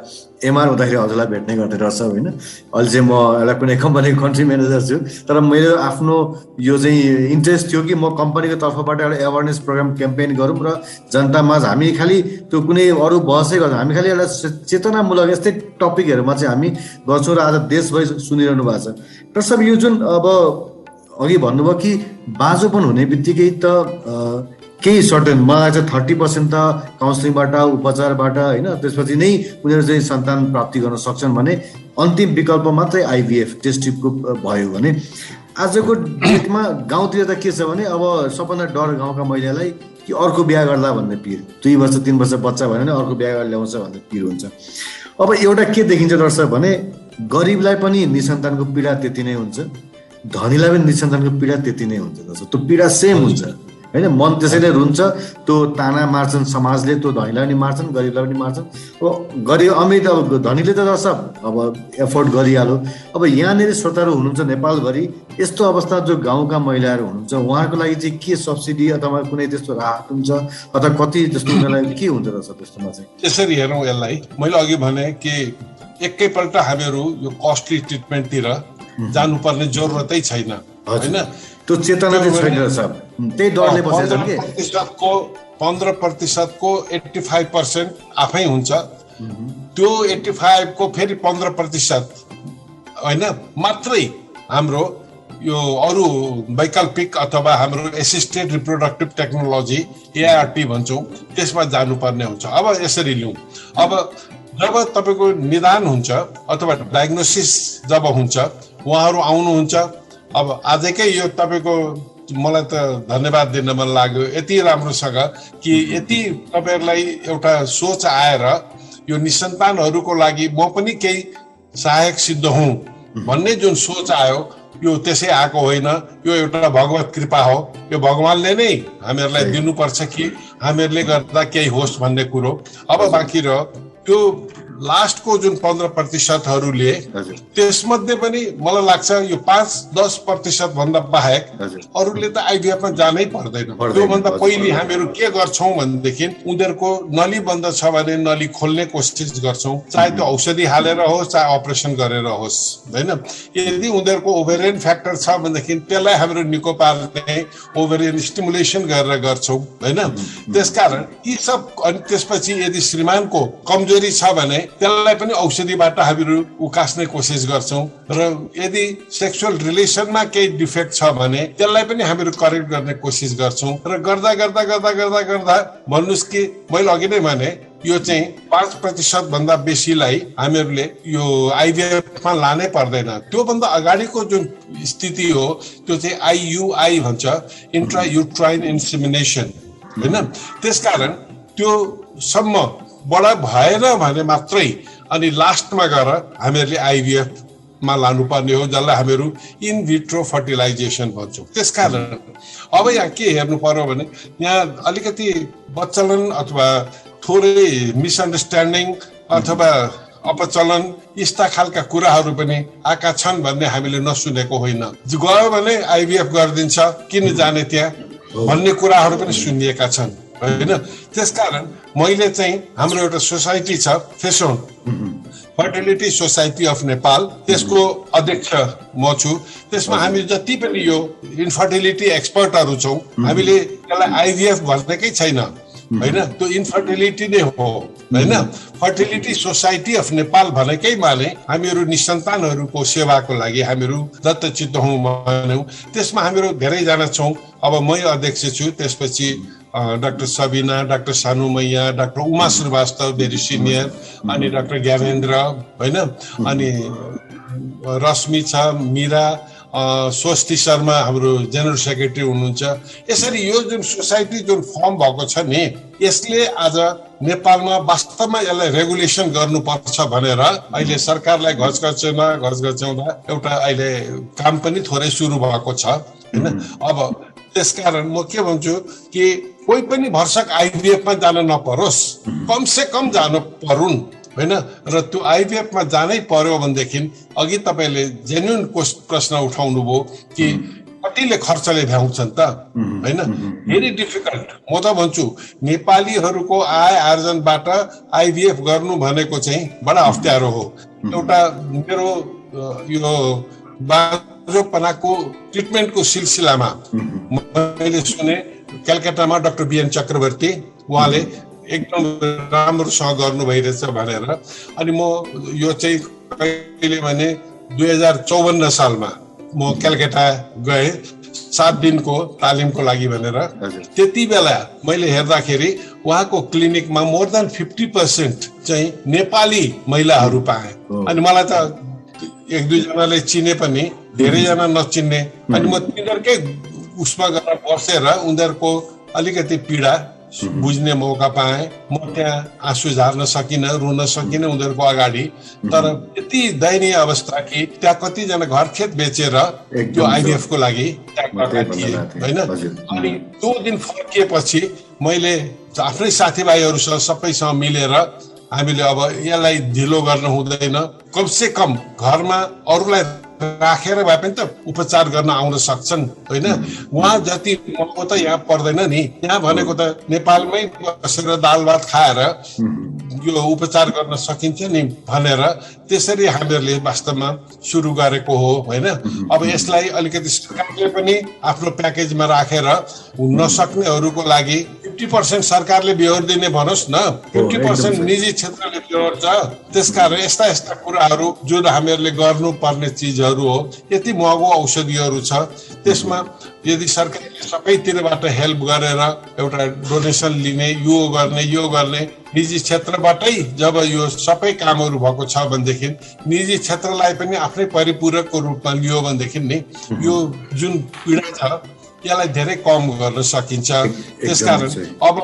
Speaker 4: एमआर हुँदाखेरि हजुरलाई भेट्ने गर्थेँ रहेछ होइन। अहिले चाहिँ म एउटा कुनै कम्पनीको कन्ट्री म्यानेजर छु, तर मेरो आफ्नो यो चाहिँ इन्ट्रेस्ट थियो कि म कम्पनीको तर्फबाट एउटा एवेरनेस प्रोग्राम क्याम्पेन गरौँ र जनतामा हामी खालि त्यो कुनै अरू बहसै गर्छौँ, हामी खालि एउटा चेतनामूलक यस्तै टपिकहरूमा चाहिँ हामी गर्छौँ र आज देशभरि सुनिरहनु भएको छ। र सब यो जुन अब अघि भन्नुभयो कि बाँझोपन हुने बित्तिकै त केही सर्टेन मलाई चाहिँ 30% त काउन्सिलिङबाट उपचारबाट होइन, त्यसपछि नै उनीहरू चाहिँ सन्तान प्राप्ति गर्न सक्छन् भने अन्तिम विकल्प मात्रै आइभीएफ टेस्ट ट्युबको भयो भने आजको डेटमा गाउँतिर त के छ भने अब सबभन्दा डर गाउँका महिलालाई कि अर्को बिहा गर्ला भन्ने पिर, 2 वर्ष 3 वर्ष बच्चा भयो भने अर्को बिहा गरेर ल्याउँछ भन्ने पिर हुन्छ। अब एउटा के देखिन्छ दर्शक भने गरिबलाई पनि निसन्तानको पीडा त्यति नै हुन्छ, धनीलाई पनि निसन्तानको पीडा त्यति नै हुन्छ दर्शक, त्यो पीडा सेम हुन्छ होइन। मन त्यसैले रुन्छ, त्यो ताना मार्छन् समाजले, त्यो धनीलाई पनि मार्छन्, गरिबलाई पनि मार्छन्। अब गरिब अमिर अब धनीले त सब अब एफोर्ड गरिहाल्यो। अब यहाँनिर श्रोताहरू हुनुहुन्छ नेपालभरि, यस्तो अवस्था जो गाउँका महिलाहरू हुनुहुन्छ उहाँहरूको लागि चाहिँ के सब्सिडी अथवा कुनै त्यस्तो राहत हुन्छ अथवा कति जस्तो उनीहरूलाई के हुन्छ रहेछ त्यस्तोमा चाहिँ?
Speaker 5: त्यसरी हेरौँ यसलाई, मैले अघि भने कि एकैपल्ट हामीहरू यो कस्टली ट्रिटमेन्टतिर जानुपर्ने जरुरतै छैन होइन।
Speaker 4: त्यो चेतना चाहिँ छैन सब, त्यही डरले बसेको छ कि
Speaker 5: 15% को 85% आफै हुन्छ, त्यो 85 को फेरि 15% होइन मात्रै हाम्रो यो अरू वैकल्पिक अथवा हाम्रो एसिस्टेड रिप्रोडक्टिभ टेक्नोलोजी एआरटी भन्छौँ त्यसमा जानुपर्ने हुन्छ। अब यसरी लिउँ, अब जब तपाईँको निदान हुन्छ अथवा डायग्नोसिस जब हुन्छ उहाँहरू आउनुहुन्छ। अब आजकै यो तपाईँको मलाई त धन्यवाद दिन मन लाग्यो यति राम्रोसँग कि यति तपाईँहरूलाई एउटा सोच आएर यो निसन्तानहरूको लागि म पनि केही सहायक सिद्ध हुँ भन्ने जुन सोच आयो यो त्यसै आएको होइन, यो एउटा भगवत कृपा हो। यो भगवानले नै हामीहरूलाई दिनुपर्छ कि हामीहरूले गर्दा केही होस् भन्ने कुरो। अब बाँकी रह्यो त्यो लास्टको जुन 15%हरूले त्यसमध्ये पनि मलाई लाग्छ यो 5-10% भन्दा बाहेक अरूले त आइभीएफमा जानै पर्दैन। त्योभन्दा पहिले हामीहरू के गर्छौँ भनेदेखि उनीहरूको नली बन्द छ भने नली खोल्ने कोसिस गर्छौँ, चाहे त्यो औषधि हालेर होस् चाहे अपरेसन गरेर होस् होइन। यदि उनीहरूको ओभेरियन फ्याक्टर छ भनेदेखि त्यसलाई हाम्रो निको पार्ने ओभेरियन स्टिमुलेसन गरेर गर्छौँ होइन। त्यसकारण यी सब अनि त्यसपछि यदि श्रीमानको कमजोरी छ भने त्यसलाई पनि औषधिबाट हामीहरू उकास्ने कोसिस गर्छौँ र यदि सेक्सुअल रिलेसनमा केही डिफेक्ट छ भने त्यसलाई पनि हामीहरू करेक्ट गर्ने कोसिस गर्छौँ र गर्दा गर्दा गर्दा गर्दा गर्दा भन्नुहोस् कि मैले अघि नै भने यो चाहिँ 5% भन्दा बेसीलाई हामीहरूले यो आइभीएफमा लानै पर्दैन। त्योभन्दा अगाडिको जुन स्थिति हो त्यो चाहिँ आइयुआई भन्छ, इन्ट्रा युट्राइन इन्सेमिनेसन होइन। त्यसकारण त्यो सम्म बडा भएन भने मात्रै अनि लास्टमा गएर हामीहरूले आइभीएफ मा लानुपर्ने हो, जसलाई हामीहरू इन विट्रो फर्टिलाइजेसन भन्छौँ। त्यसकारण अब यहाँ के हेर्नु पर्यो भने यहाँ अलिकति बच्चलन अथवा थोरै मिसअन्डरस्ट्यान्डिङ अथवा अपचलन यस्ता खालका कुराहरू पनि आएका छन् भन्ने हामीले नसुनेको होइन। गयो भने आइभीएफ गरिदिन्छ, किन जाने त्यहाँ भन्ने कुराहरू पनि सुनिएका छन् होइन। त्यसकारण मैले चाहिँ हाम्रो एउटा सोसाइटी छ फेसोन फर्टिलिटी सोसाइटी अफ नेपाल, त्यसको अध्यक्ष म छु। त्यसमा हामी जति पनि यो इन्फर्टिलिटी एक्सपर्टहरू छौँ, हामीले त्यसलाई आइभीएफ भन्नेकै छैन होइन, त्यो इन्फर्टिलिटी नै हो होइन। फर्टिलिटी सोसाइटी अफ नेपाल भनेकै माने हामीहरू निसन्तानहरूको सेवाको लागि हामीहरू दत्तचित्त हौँ भन्यौँ। त्यसमा हामीहरू धेरैजना छौँ। अब मै अध्यक्ष छु, त्यसपछि doctor Sabina, doctor Sanu Maiya, doctor Uma Shrivastava very senior, अनि डाक्टर ज्ञानेन्द्र होइन, अनि रश्मि छ, मीरा, स्वस्ति शर्मा हाम्रो जेनरल सेक्रेटरी हुनुहुन्छ। यसरी यो जुन सोसाइटी जुन फर्म भएको छ नि, यसले आज नेपालमा वास्तवमा यसलाई रेगुलेसन गर्नुपर्छ भनेर अहिले सरकारलाई घचघच्याउँदा एउटा अहिले काम पनि थोरै सुरु भएको छ होइन। अब त्यसकारण म के भन्छु कि कोही पनि भरसक आइभीएफमा जान नपरोस्, कमसे कम जानु परुन् होइन। र त्यो आइभीएफमा जानै पर्यो भनेदेखि अघि तपाईँले जेन्युन प्रश्न उठाउनु भयो कि कतिले खर्चले भ्याउँछन् त होइन। Very difficult. म त भन्छु नेपालीहरूको आय आर्जनबाट आइभीएफ गर्नु भनेको चाहिँ बडा अप्ठ्यारो हो। एउटा मेरो यो बाँझोपनाको ट्रिटमेन्टको सिलसिलामा मैले सुने कलकत्तामा डाक्टर बिएन चक्रवर्ती, उहाँले एकदम राम्रोसँग गर्नु भइरहेछ भनेर। अनि म यो चाहिँ कहिले भने 2054 सालमा म कलकत्ता गएँ 7 दिनको तालिमको लागि भनेर। त्यति बेला मैले हेर्दाखेरि उहाँको क्लिनिकमा मोर देन 50% चाहिँ नेपाली महिलाहरू पाएँ। अनि मलाई त 1-2 जनाले चिने पनि, धेरैजना नचिन्ने। अनि म तिनीहरूकै उसमा गएर बसेर उनीहरूको अलिकति पीडा बुझ्ने मौका पाएँ। म त्यहाँ आँसु झार्न सकिनँ, रुन सकिनँ उनीहरूको अगाडि। तर यति दयनीय अवस्था कि त्यहाँ कतिजना घर खेत बेचेर त्यो आइभीएफ को लागि त्यहाँ गएका थिए होइन। अनि त्यो दिन फर्किएपछि मैले आफ्नै साथीभाइहरूसँग सबैसँग मिलेर हामीले अब यसलाई ढिलो गर्न हुँदैन, कमसे कम घरमा अरूलाई राखेर भए पनि त उपचार गर्न आउन सक्छन् होइन। उहाँ जति महँगो त यहाँ पर्दैन नि, यहाँ भनेको त नेपालमै बसेर दाल भात खाएर यो उपचार गर्न सकिन्छ नि भनेर त्यसरी हामीहरूले वास्तवमा सुरु गरेको हो होइन। अब यसलाई अलिकति सरकारले पनि आफ्नो प्याकेजमा राखेर नसक्नेहरूको लागि 50% सरकारले बेहोरिदिने भनोस् न, 50% निजी क्षेत्रले बेहोर्छ। त्यसकारण यस्ता यस्ता कुराहरू जुन हामीहरूले गर्नुपर्ने चिजहरू हो, यति महँगो औषधिहरू छ, त्यसमा यदि सरकारले सबैतिरबाट हेल्प गरेर एउटा डोनेसन लिने, यो गर्ने निजी क्षेत्रबाटै जब यो सबै कामहरू भएको छ भनेदेखि निजी क्षेत्रलाई पनि आफ्नै परिपूरकको रूपमा लियो भनेदेखि नि यो जुन पीडा छ यसलाई धेरै कम गर्न सकिन्छ। त्यसकारण अब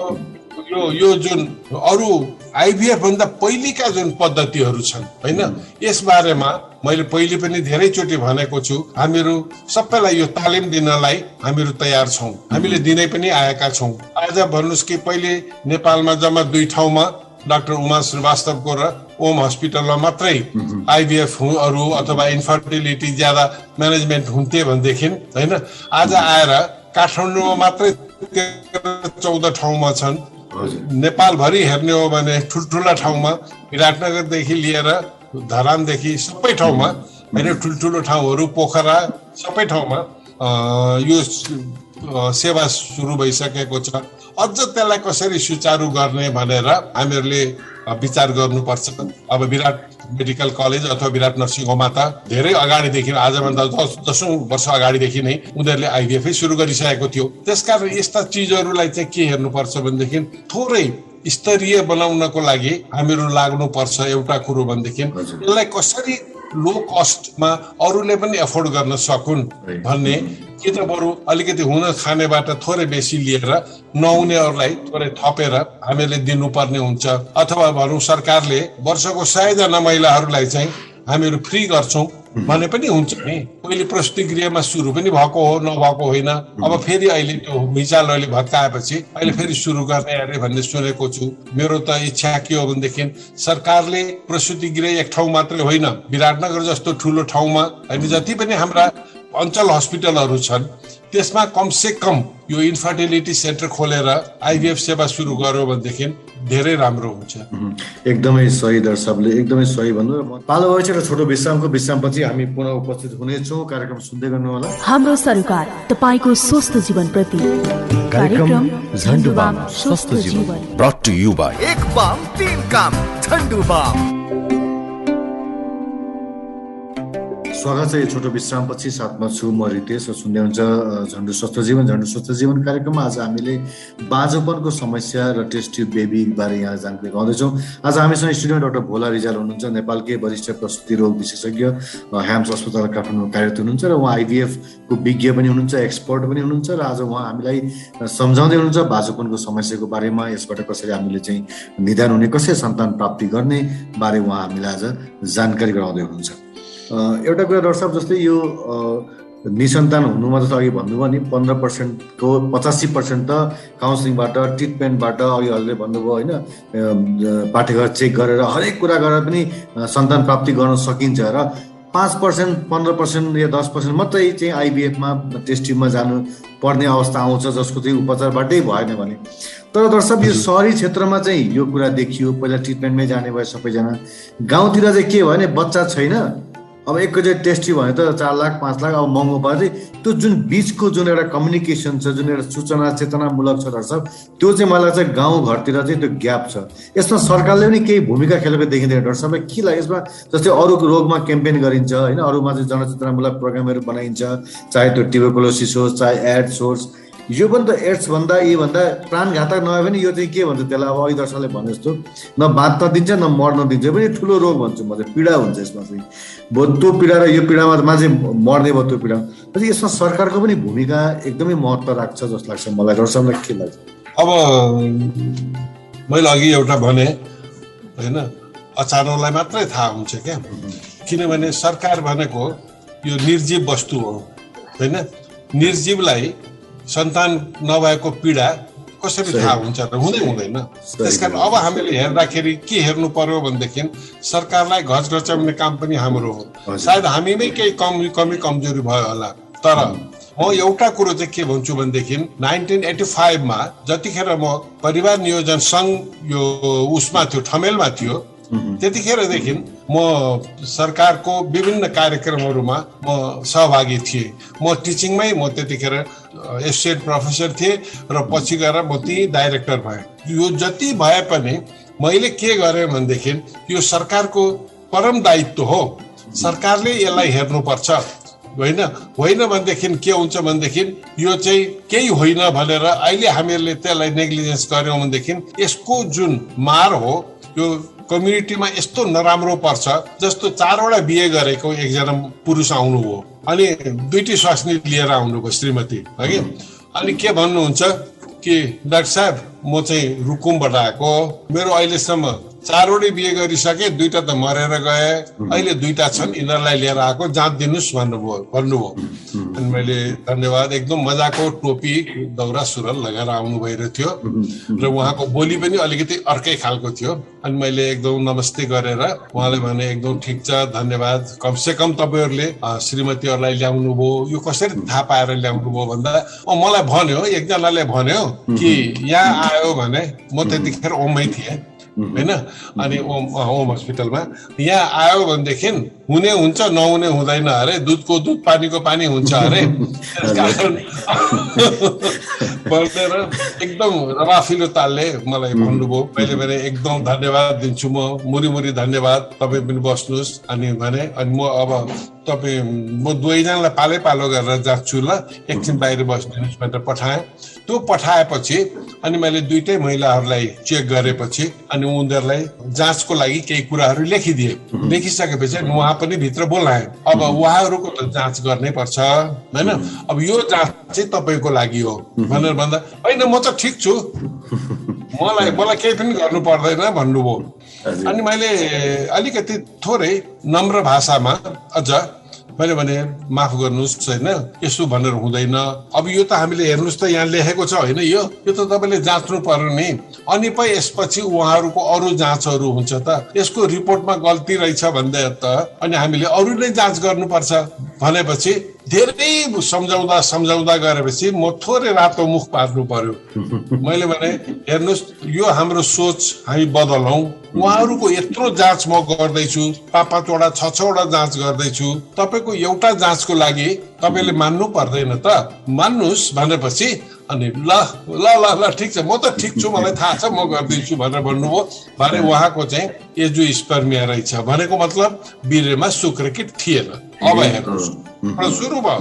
Speaker 5: यो जुन अरू आइभीएफ भन्दा पहिलेका जुन पद्धतिहरू छन् होइन, यसबारेमा मैले पहिले पनि धेरैचोटि भनेको छु, हामीहरू सबैलाई यो तालिम दिनलाई हामीहरू तयार छौँ, हामीले दिनै पनि आएका छौँ। आज भन्नुहोस् कि पहिले नेपालमा जम्मा 2 ठाउँमा डाक्टर उमा श्रीवास्तवको र ओम हस्पिटलमा मात्रै आइभीएफहरू अथवा इन्फर्टिलिटी ज्यादा म्यानेजमेन्ट हुन्थे भनेदेखि होइन, आज आएर काठमाडौँमा मात्रै 14 ठाउँमा छन्। नेपालभरि हेर्ने हो भने ठुल्ठुला ठाउँमा विराटनगरदेखि लिएर धरानदेखि सबै ठाउँमा होइन, ठुल्ठुलो ठाउँहरू पोखरा सबै ठाउँमा यो सेवा सुरु भइसकेको छ। अझ त्यसलाई कसरी सुचारू गर्ने भनेर हामीहरूले विचार गर्नुपर्छ। अब विराट मेडिकल कलेज अथवा विराट नर्सिङ होममा त धेरै अगाडिदेखि, आजभन्दा 10 वर्ष अगाडिदेखि नै उनीहरूले आइभीएफै सुरु गरिसकेको थियो। त्यसकारण यस्ता चिजहरूलाई चाहिँ के हेर्नुपर्छ भनेदेखि थोरै स्तरीय बनाउनको लागि हामीहरू लाग्नुपर्छ। एउटा कुरो भनेदेखि यसलाई कसरी लो कस्टमा अरूले पनि एफोर्ड गर्न सकुन् भन्ने, कि त बरु अलिकति हुन खानेबाट थोरै बेसी लिएर नहुनेहरूलाई थोरै थपेर हामीले दिनुपर्ने हुन्छ। अथवा भनौँ सरकारले वर्षको 100 जना महिलाहरूलाई चाहिँ हामीहरू फ्री गर्छौँ भने पनि हुन्छ नि। पहिले प्रस्तुति गृहमा सुरु पनि भएको हो, नभएको होइन। अब फेरि अहिले त्यो भुइँचालो अहिले भत्काएपछि अहिले फेरि सुरु गर्ने अरे भन्ने सुनेको छु। मेरो त इच्छा के हो भनेदेखि सरकारले प्रस्तुति गृह एक ठाउँ मात्रै होइन, विराटनगर जस्तो ठुलो ठाउँमा होइन, जति पनि हाम्रा अञ्चल हस्पिटलहरू छन् त्यसमा कमसे कम यो इन्फर्टिलिटी सेन्टर खोलेर आइभीएफ सेवा सुरु गर्यो भनेदेखि धेरै राम्रो हुन्छ।
Speaker 4: एकदमै सही दर्शकले, एकदमै सही भन्नु। पालो भएछ र छोटो विश्रामपछि हामी पुनः उपस्थित हुनेछौँ। कार्यक्रम सुन्दै गर्नु होला।
Speaker 1: हाम्रो सरकार तपाईको स्वस्थ जीवन प्रति कार्यक्रम झण्डुबाम स्वस्थ जीवन
Speaker 2: ब्रट टु यु बाइ
Speaker 6: एक बाम तीन काम झण्डु बाम।
Speaker 4: स्वागत छ यो छोटो विश्रामपछि। साथमा छु म रितेश र सुन्दै हुन्छ झण्डु स्वस्थ जीवन कार्यक्रममा। आज हामीले बाँझोपनको समस्या र टेस्ट ट्युब बेबी बारे यहाँ जानकारी गराउँदैछौँ। आज हामीसँग स्टुडियोमा डाक्टर भोला रिजाल हुनुहुन्छ, नेपालकै वरिष्ठ प्रसुति रोग विशेषज्ञ, ह्याम्स अस्पताल काठमाडौँ कार्यरत हुनुहुन्छ र उहाँ आइभीएफ को विज्ञ पनि हुनुहुन्छ, एक्सपर्ट पनि हुनुहुन्छ र आज उहाँ हामीलाई सम्झाउँदै हुनुहुन्छ बाँझोपनको समस्याको बारेमा, यसबाट कसरी हामीले चाहिँ निदान हुने, कसरी सन्तान प्राप्ति गर्ने बारे उहाँ हामीलाई आज जानकारी गराउँदै हुनुहुन्छ। एउटा कुरा डाक्टर साहब, जस्तै यो निसन्तान हुनुमा जस्तो अघि भन्नुभयो नि 15% को 85% त काउन्सिलिङबाट, ट्रिटमेन्टबाट, अघि हजुरले भन्नुभयो होइन, पाठ्यक्रम चेक गरेर हरेक कुरा गरेर पनि सन्तान प्राप्ति गर्न सकिन्छ र 5%, 15% या 10% मात्रै चाहिँ आइभीएफमा टेस्ट ट्युबमा जानु पर्ने अवस्था आउँछ, जसको चाहिँ उपचारबाटै भएन भने। तर दर्शक यो सहरी क्षेत्रमा चाहिँ यो कुरा देखियो, पहिला ट्रिटमेन्टमै जाने भयो सबैजना। गाउँतिर चाहिँ के भयो भने बच्चा छैन, अब एकैचोटि टेस्ट ट्युब भने त 4 लाख 5 लाख अब महँगो पर्छ। त्यो जुन बिचको जुन एउटा कम्युनिकेसन छ, जुन एउटा सूचना चेतनामूलक छ दर्शक, त्यो चाहिँ मलाई लाग्छ गाउँघरतिर चाहिँ त्यो ग्याप छ। यसमा सरकारले पनि केही भूमिका खेलेको देखिँदैन डाक्टर साहब, के लाग्यो यसमा? जस्तै अरू रोगमा क्याम्पेन गरिन्छ होइन, अरूमा चाहिँ जनचेतनामूलक प्रोग्रामहरू बनाइन्छ, चाहे त्यो ट्युबरकुलोसिस होस्, चाहे एड्स होस्। यो पनि त एड्स भन्दा यी भन्दा प्राणघातक नभए पनि यो चाहिँ के भन्छ त्यसलाई, अब अघि दर्शकले भने जस्तो न बाँच्न दिन्छ न मर्न दिन्छ, पनि ठुलो रोग भन्छु म चाहिँ, पीडा हुन्छ यसमा चाहिँ। त्यो पीडा र यो पीडामा मान्छे मर्ने भयो त्यो पीडा। यसमा सरकारको पनि भूमिका एकदमै महत्त्व राख्छ जस्तो लाग्छ मलाई। डाक्टर साहबलाई के लाग्छ?
Speaker 5: अब मैले अघि एउटा भने होइन, अचानकलाई मात्रै थाहा हुन्छ क्या, किनभने सरकार भनेको यो निर्जीव वस्तु हो होइन। निर्जीवलाई सन्तान नभएको पीडा कसरी थाहा हुन्छ त? हुँदैन। त्यसकारण अब हामीले हेर्दाखेरि के हेर्नु पर्यो भनेदेखि सरकारलाई घच घचाउने काम पनि हाम्रो हो। सायद हामीमै केही कमी कमजोरी भयो होला। तर म एउटा कुरो चाहिँ के भन्छु भनेदेखि 1985 मा जतिखेर म परिवार नियोजन सङ्घ यो उसमा थियो, ठमेलमा थियो, त्यतिखेरदेखि म सरकारको विभिन्न कार्यक्रमहरूमा म सहभागी थिएँ। म टिचिङमै म त्यतिखेर एसोसिएट प्रोफेसर थिएँ र पछि गएर म त्यही डाइरेक्टर भएँ। यो जति भए पनि मैले के गरेँ भनेदेखि यो सरकारको परम दायित्व हो, सरकारले यसलाई हेर्नुपर्छ होइन भनेदेखि के हुन्छ भनेदेखि यो चाहिँ केही होइन भनेर अहिले हामीहरूले त्यसलाई नेग्लिजेन्स गर्यौँ भनेदेखि यसको जुन मार हो यो कम्युनिटीमा यस्तो नराम्रो पर्छ। जस्तो 4 वटा बिहे गरेको एकजना पुरुष आउनुभयो, अनि 2टी स्वास्नी लिएर आउनुभयो श्रीमती है। अनि के भन्नुहुन्छ कि डाक्टर साहब म चाहिँ रुकुमबाट आएको, मेरो अहिलेसम्म 4 वटा बिहे गरिसके, 2टा त मरेर गए, अहिले 2टा छन्, यिनीहरूलाई लिएर आएको, जाँच दिनुहोस् भन्नुभयो। अनि मैले धन्यवाद, एकदम मजाको टोपी दौरा सुरुवाल लगाएर आउनु भइरहेको थियो र उहाँको बोली पनि अलिकति अर्कै खालको थियो। अनि मैले एकदम नमस्ते गरेर उहाँले भने एकदम ठिक छ, धन्यवाद, कमसे कम तपाईँहरूले श्रीमतीहरूलाई ल्याउनु भयो, यो कसरी थाहा पाएर ल्याउनु भयो भन्दा मलाई भन्यो, एकजनाले भन्यो कि यहाँ आयो भने, म त्यतिखेर ओममै थिएँ होइन, अनि ओम हस्पिटलमा, यहाँ आयो भनेदेखि हुने हुन्छ नहुने हुँदैन अरे, दुधको दुध पानीको पानी हुन्छ अरे। त्यसकारण बोलेर एकदम रमाफिलो तालले मलाई भन्नुभयो। मैले भने एकदम धन्यवाद दिन्छु, म मुरी धन्यवाद, तपाईँ पनि बस्नुहोस्। अनि भने अनि म अब म 2जनालाई पालो गरेर जान्छु ल, एकछिन बाहिर बस्दिनुहोस् भनेर पठाएँ। त्यो पठाएपछि अनि मैले 2टै महिलाहरूलाई चेक गरेपछि अनि उनीहरूलाई जाँचको लागि केही कुराहरू लेखिदिए। लेखिसकेपछि उहाँ पनि भित्र बोलाए। अब उहाँहरूको त जाँच गर्नै पर्छ होइन, अब यो जाँच चाहिँ तपाईँको लागि हो भनेर भन्दा होइन म त ठिक छु, मलाई केही पनि गर्नु पर्दैन भन्नुभयो। अनि मैले अलिकति थोरै नम्र भाषामा अझ मैले भने माफ गर्नुहोस् होइन, यसो भनेर हुँदैन। अब यो त हामीले हेर्नुहोस् त यहाँ लेखेको छ होइन, यो त तपाईँले जाँच्नु पर्यो नि। अनि पो यसपछि उहाँहरूको अरू जाँचहरू हुन्छ त, यसको रिपोर्टमा गल्ती रहेछ भन्दै त अनि हामीले अरू नै जाँच गर्नुपर्छ भनेपछि धेरै सम्झाउँदा गरेपछि म थोरै रातो मुख पार्नु पर्यो। मैले भने हेर्नुहोस्, यो हाम्रो सोच हामी बदलौँ। उहाँहरूको यत्रो जाँच म गर्दैछु, 5-5वटा 6-6वटा जाँच गर्दैछु, तपाईँको एउटा जाँचको लागि तपाईँले मान्नु पर्दैन त? मान्नुहोस् भनेपछि अनि ल ल ल ल ठिक छ, म त ठिक छु, मलाई थाहा छ, म गर्दैछु भनेर भन्नुभयो। भने उहाँको चाहिँ एन्जियोस्पर्मिया रहेछ भनेको मतलब वीर्यमा शुक्रकीट थिएन। अब हेर्नुहोस् सुरु भयो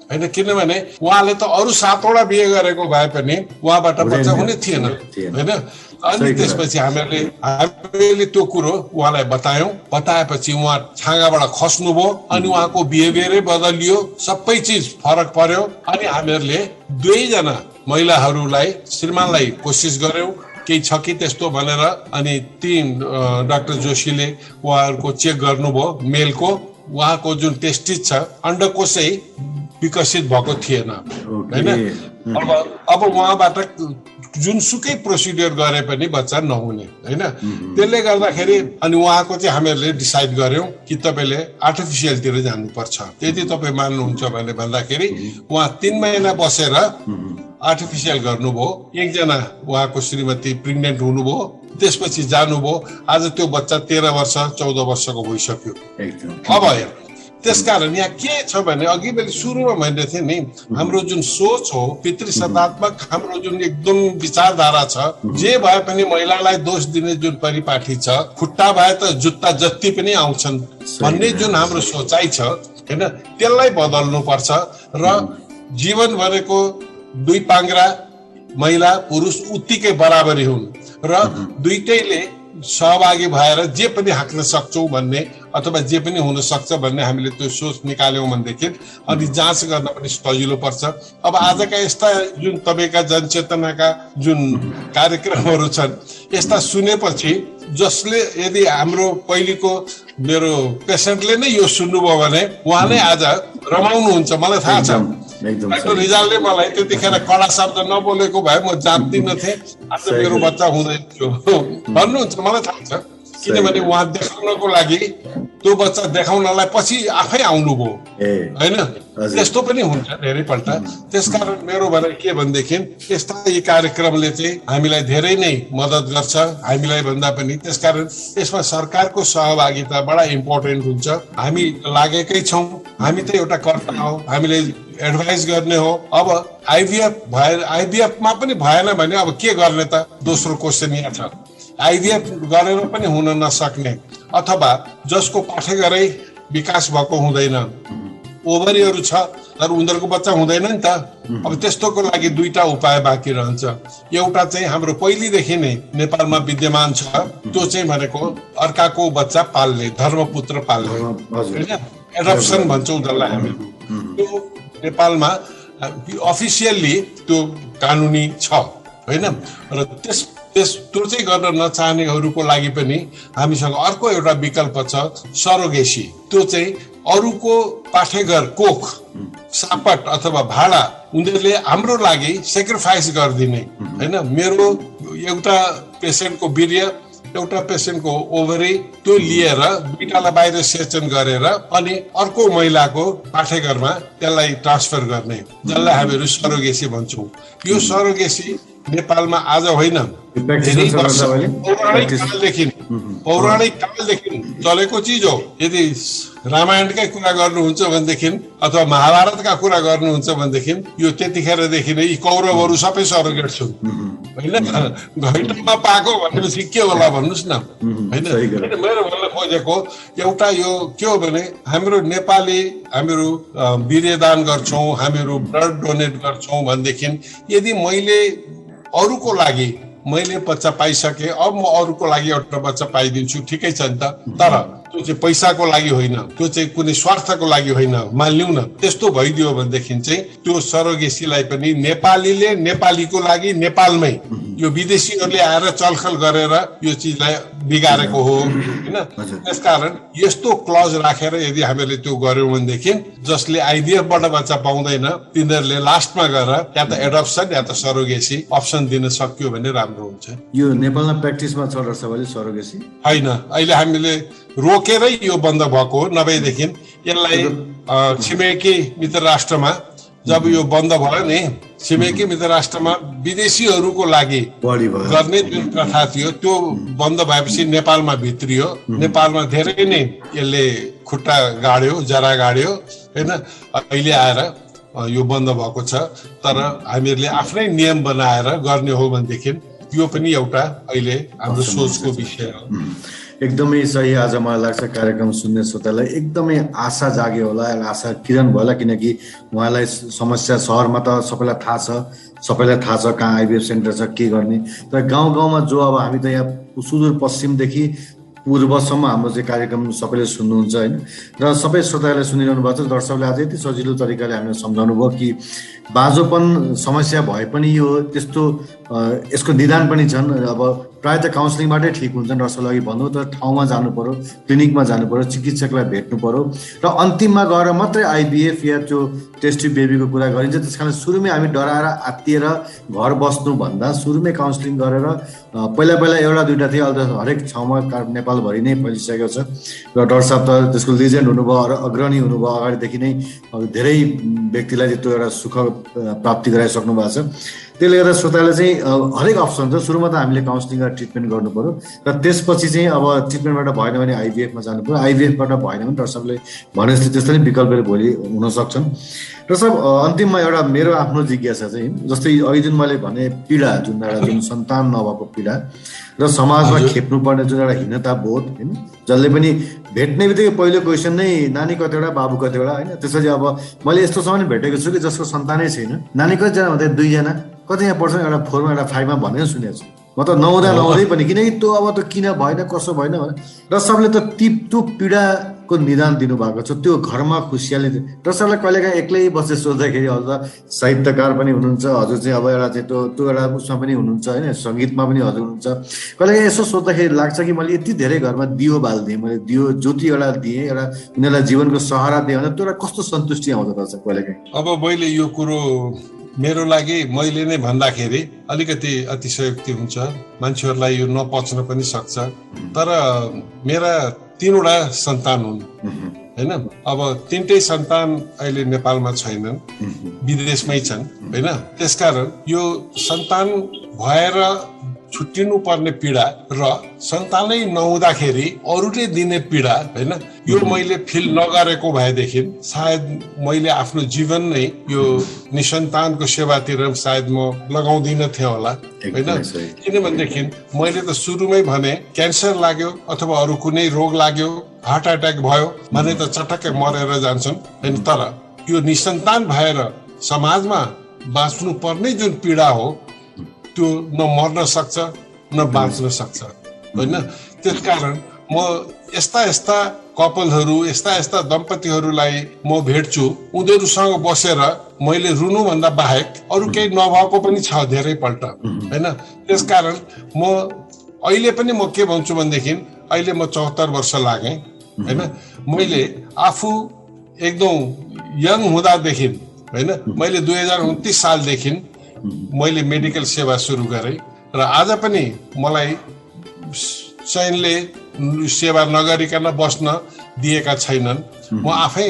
Speaker 5: होइन, किनभने उहाँले त अरू 7वटा बिहे गरेको भए पनि उहाँबाट बच्चा हुने थिएन होइन। अनि त्यसपछि हामीले त्यो कुरो उहाँलाई बताएपछि उहाँ छाँगाबाट खस्नुभयो। अनि उहाँको बिहेभियरै बदलियो, सबै चिज फरक पर्यो। अनि हामीहरूले 2जना महिलाहरूलाई, श्रीमानलाई कोसिस गर्यौं केही छ कि त्यस्तो भनेर। अनि डाक्टर जोशीले उहाँहरूको चेक गर्नुभयो मेलको, उहाँको जुन टेस्टिस छ अण्डकोशै विकसित भएको थिएन होइन। अब उहाँबाट जुनसुकै प्रोसिडियर गरे पनि बच्चा नहुने होइन। त्यसले गर्दाखेरि अनि उहाँको चाहिँ हामीहरूले डिसाइड गर्यौं कि तपाईँले आर्टिफिसियलतिर जानुपर्छ। यदि तपाईँ मान्नुहुन्छ भने भन्दाखेरि उहाँ 3 महिना बसेर आर्टिफिसियल गर्नुभयो। 1जना उहाँको श्रीमती प्रेग्नेन्ट हुनुभयो, त्यसपछि जानुभयो। आज त्यो बच्चा 13 वर्ष 14 वर्षको भइसक्यो। अब हेर, त्यसकारण यहाँ के छ भने अघि मैले सुरुमा भन्दै थिएँ नि, हाम्रो जुन सोच हो पितृसत्तात्मक, हाम्रो जुन एकदम विचारधारा छ, जे भए पनि महिलालाई दोष दिने जुन परिपाटी छ, खुट्टा भए त जुत्ता जति पनि आउँछन् भन्ने जुन हाम्रो सोचाइ छ होइन, त्यसलाई बदल्नु पर्छ। र जीवन भनेको 2 पाङ्ग्रा महिला पुरुष उत्तिकै बराबरी हुन् र दुईटैले सहभागी भएर जे पनि हाँक्न सक्छौँ भन्ने अथवा जे पनि हुन सक्छ भन्ने हामीले त्यो सोच निकाल्यौँ भनेदेखि अनि जाँच गर्न पनि सजिलो पर्छ। अब आजका यस्ता जुन तपाईँका जनचेतनाका जुन कार्यक्रमहरू छन्, यस्ता सुनेपछि जसले यदि हाम्रो पहिलेको मेरो पेसेन्टले नै यो सुन्नुभयो भने उहाँ नै आज रमाउनुहुन्छ। मलाई थाहा छ डाक्टर रिजालले मलाई त्यतिखेर कडा शब्द नबोलेको भए म जान्दिनँ थिएँ, आज मेरो बच्चा हुँदैन थियो भन्नुहुन्छ। मलाई थाहा छ, किनभने उहाँ देखाउनको लागि त्यो बच्चा देखाउनलाई पछि आफै आउनुभयो होइन। त्यस्तो पनि हुन्छ धेरैपल्ट। त्यसकारण मेरो भनाइ के भनेदेखि यस्ता यी कार्यक्रमले चाहिँ हामीलाई धेरै नै मद्दत गर्छ, हामीलाई भन्दा पनि। त्यसकारण यसमा सरकारको सहभागिता बडा इम्पोर्टेन्ट हुन्छ। हामी लागेकै छौँ, हामी त एउटा कर्ता हो, हामीले एडभाइस गर्ने हो। अब आइभीएफमा पनि भएन भने अब के गर्ने त? दोस्रो क्वेसन यहाँ छ, आइभीएफ गरेर पनि हुन नसक्ने अथवा जसको पाठेघरै विकास भएको हुँदैन, ओभरीहरू छ तर उनीहरूको बच्चा हुँदैन नि त। अब त्यस्तोको लागि 2टा उपाय बाँकी रहन्छ। एउटा चाहिँ हाम्रो पहिलेदेखि नै नेपालमा विद्यमान छ, त्यो चाहिँ भनेको अर्काको बच्चा पाल्ने, धर्मपुत्र पाल्ने होइन, एडप्सन भन्छौँ जसलाई हामी। त्यो नेपालमा अफिसियल्ली त्यो कानुनी छ होइन। र त्यो चाहिँ गर्न नचाहनेहरूको लागि पनि हामीसँग अर्को एउटा विकल्प छ, सरोगेसी। त्यो चाहिँ अरूको पाठेघर, कोख, सापट अथवा भाडा उनीहरूले हाम्रो लागि सेक्रिफाइस गरिदिने होइन। मेरो एउटा पेसेन्टको वीर्य, एउटा पेसेन्टको ओभरी त्यो लिएर 2टालाई बाहिर सेचन गरेर अनि अर्को महिलाको पाठेघरमा त्यसलाई ट्रान्सफर गर्ने, जसलाई हामीहरू सरोगेसी भन्छौँ। यो सरोगेसी नेपालमा आज होइन, पौराणिक कालदेखि चलेको चिज हो। यदि रामायणकै कुरा गर्नुहुन्छ भनेदेखि अथवा महाभारतका कुरा गर्नुहुन्छ भनेदेखि यो त्यतिखेरदेखि नै यी कौरवहरू सबै सरोगेट छन् होइन। घैटामा पाएको भनेपछि के होला भन्नुहोस् न होइन। मेरो भन्न खोजेको एउटा यो के हो भने हाम्रो नेपाली हामीहरू वीर्यदान गर्छौँ, हामीहरू ब्लड डोनेट गर्छौँ भनेदेखि यदि अरूको लागि मैले बच्चा पाइसकेँ, अब म अरूको लागि एउटा बच्चा पाइदिन्छु, ठिकै छ नि त। तर त्यो चाहिँ पैसाको लागि होइन, त्यो चाहिँ कुनै स्वार्थको लागि होइन, मानिलिउँ न त्यस्तो भइदियो भनेदेखि चाहिँ त्यो सरोगेसीलाई पनि नेपालीले नेपालीको लागि नेपालमै यो विदेशीहरूले आएर चलखल गरेर यो चिजलाई बिगारेको हो हैन। त्यसकारण यस्तो क्लज राखेर यदि हामीले त्यो गर्यौं भनेदेखि जसले आइडिएफबाट बच्चा पाउँदैन तिनीहरूले लास्टमा गएर या त एडप्सन या त सरोगेसी अप्सन दिन सक्यो भने राम्रो हुन्छ।
Speaker 4: यो नेपालमा प्र्याक्टिसमा छ सबैले सरोगेसी
Speaker 5: होइन, अहिले हामीले रोकेरै यो बन्द भएको हो, नभएदेखि यसलाई छिमेकी मित्र राष्ट्रमा जब यो बन्द भयो नि, छिमेकी मित्र राष्ट्रमा विदेशीहरूको लागि गर्ने जुन प्रथा थियो त्यो बन्द भएपछि नेपालमा भित्रियो। नेपालमा धेरै नै यसले खुट्टा गाड्यो, जरा गाड्यो हैन। अहिले आएर यो बन्द भएको छ, तर हामीहरूले आफ्नै नियम बनाएर गर्ने हो भनेदेखि यो पनि एउटा अहिले हाम्रो सोचको विषय हो।
Speaker 4: एकदमै सही। आज मलाई लाग्छ कार्यक्रम सुन्ने श्रोतालाई एकदमै आशा जाग्यो होला, आशा किरण भयो होला, किनकि उहाँलाई समस्या सहरमा त सबैलाई थाहा छ कहाँ आइबिएफ सेन्टर छ, के गर्ने। तर गाउँ गाउँमा जो अब हामी त यहाँ सुदूर पश्चिमदेखि पूर्वसम्म हाम्रो चाहिँ कार्यक्रम सबैले सुन्नुहुन्छ होइन, र सबै श्रोताहरूले सुनिरहनु भएको छ। दर्शकले आज यति सजिलो तरिकाले हामीलाई सम्झाउनु भयो कि बाँझोपन समस्या भए पनि यो त्यस्तो यसको निदान पनि छन्। अब प्रायः त काउन्सिलिङबाटै ठिक हुन्छन्, दर्शकले अघि भन्नु, तर ठाउँमा जानु पर्यो, क्लिनिकमा जानु पर्यो, चिकित्सकलाई भेट्नु पर्यो, र अन्तिममा गएर मात्रै आइबिएफ या त्यो टेस्ट ट्युब बेबीको कुरा गरिन्छ। त्यस कारण सुरुमै हामी डराएर आत्तिएर घर बस्नुभन्दा सुरुमै काउन्सिलिङ गरेर पहिला एउटा दुईवटा थियो, अहिले त हरेक ठाउँमा नेपालभरि नै फैलिसकेको छ। र डाक्टर साहब त त्यसको लिजेन्ड हुनुभयो र अग्रणी हुनुभयो, अगाडिदेखि नै धेरै व्यक्तिलाई त्यो एउटा सुख प्राप्ति गराइसक्नु भएको छ। त्यसले गर्दा श्रोताले चाहिँ हरेक अप्सन छ। सुरुमा त हामीले काउन्सिलिङ गरेर ट्रिटमेन्ट गर्नु पर्यो, र त्यसपछि चाहिँ अब ट्रिटमेन्टबाट भएन भने आइबिएफमा जानु पर्यो, आइबिएफबाट भएन भने डाक्टर साहबले भने जस्तो त्यस्तो नै विकल्पहरू भोलि हुन सक्छन्। र सब अन्तिममा एउटा मेरो आफ्नो जिज्ञासा चाहिँ, जस्तै अघि जुन मैले भने पीडा, जुन सन्तान नभएको पीडा र समाजमा खेप्नुपर्ने जुन एउटा हीनता बोध होइन, जसले पनि भेट्ने बित्तिकै पहिलो क्वेसन नै नानी कतिवटा बाबु कतिवटा होइन। त्यसपछि अब मैले यस्तोसँग पनि भेटेको छु कि जसको सन्तानै छैन, नानी कतिजना भन्दा 2 जना, कति यहाँ पढ्छ, एउटा 4मा एउटा 5मा भनेर सुनेको छु म त, नहुँदै पनि, किनकि त्यो अब त किन भएन कसो भएन भने। र सबले त त्यो पीडाको निदान दिनुभएको छ, त्यो घरमा खुसियाली। र सबलाई कहिलेकाहीँ एक्लै बसेर सोच्दाखेरि हजुर त साहित्यकार पनि हुनुहुन्छ, हजुर चाहिँ अब एउटा चाहिँ त्यो एउटा उसमा पनि हुनुहुन्छ होइन, सङ्गीतमा पनि हजुर हुनुहुन्छ। कहिलेकाहीँ यसो सोच्दाखेरि लाग्छ कि मैले यति धेरै घरमा दियो बालिदिएँ, मैले दियो ज्योति एउटा दिएँ, एउटा उनीहरूलाई जीवनको सहारा दिएँ भने त्यो एउटा कस्तो सन्तुष्टि आउँदो रहेछ कहिलेकाहीँ।
Speaker 5: अब मैले यो कुरो मेरो लागि मैले नै भन्दाखेरि अलिकति अतिशयोक्ति हुन्छ, मान्छेहरूलाई यो नपच्न पनि सक्छ। तर मेरा 3वटा सन्तान हुन् होइन। अब 3टै सन्तान अहिले नेपालमा छैनन्, विदेशमै छन् होइन। त्यसकारण यो सन्तान भएर छुट्टिनु पर्ने पीडा र सन्तानै नहुँदाखेरि अरूले दिने पीडा होइन, यो मैले फिल नगरेको भएदेखि सायद मैले आफ्नो जीवन नै यो निसन्तानको सेवातिर सायद म लगाउँदिन थियो होला होइन। किनभनेदेखि मैले त सुरुमै भने क्यान्सर लाग्यो अथवा अरू कुनै रोग लाग्यो, हार्ट एट्याक भयो भने त चटक्कै मरेर जान्छन् होइन। तर यो निसन्तान भएर समाजमा बाँच्नु पर्ने जुन पीडा हो त्यो न मर्न सक्छ न बाँच्न सक्छ होइन। त्यसकारण म यस्ता कपलहरू, यस्ता दम्पतिहरूलाई म भेट्छु, उनीहरूसँग बसेर मैले रुनुभन्दा बाहेक अरू केही नभएको पनि छ धेरैपल्ट होइन। त्यसकारण म अहिले पनि म के भन्छु भनेदेखि अहिले म 74 वर्ष लागेँ होइन। मैले आफू एकदम यङ हुँदादेखि होइन, मैले 2029 सालदेखि मैले मेडिकल सेवा सुरु गरेँ, र आज पनि मलाई चैनले सेवा नगरिकन बस्न दिएका छैनन्। म आफै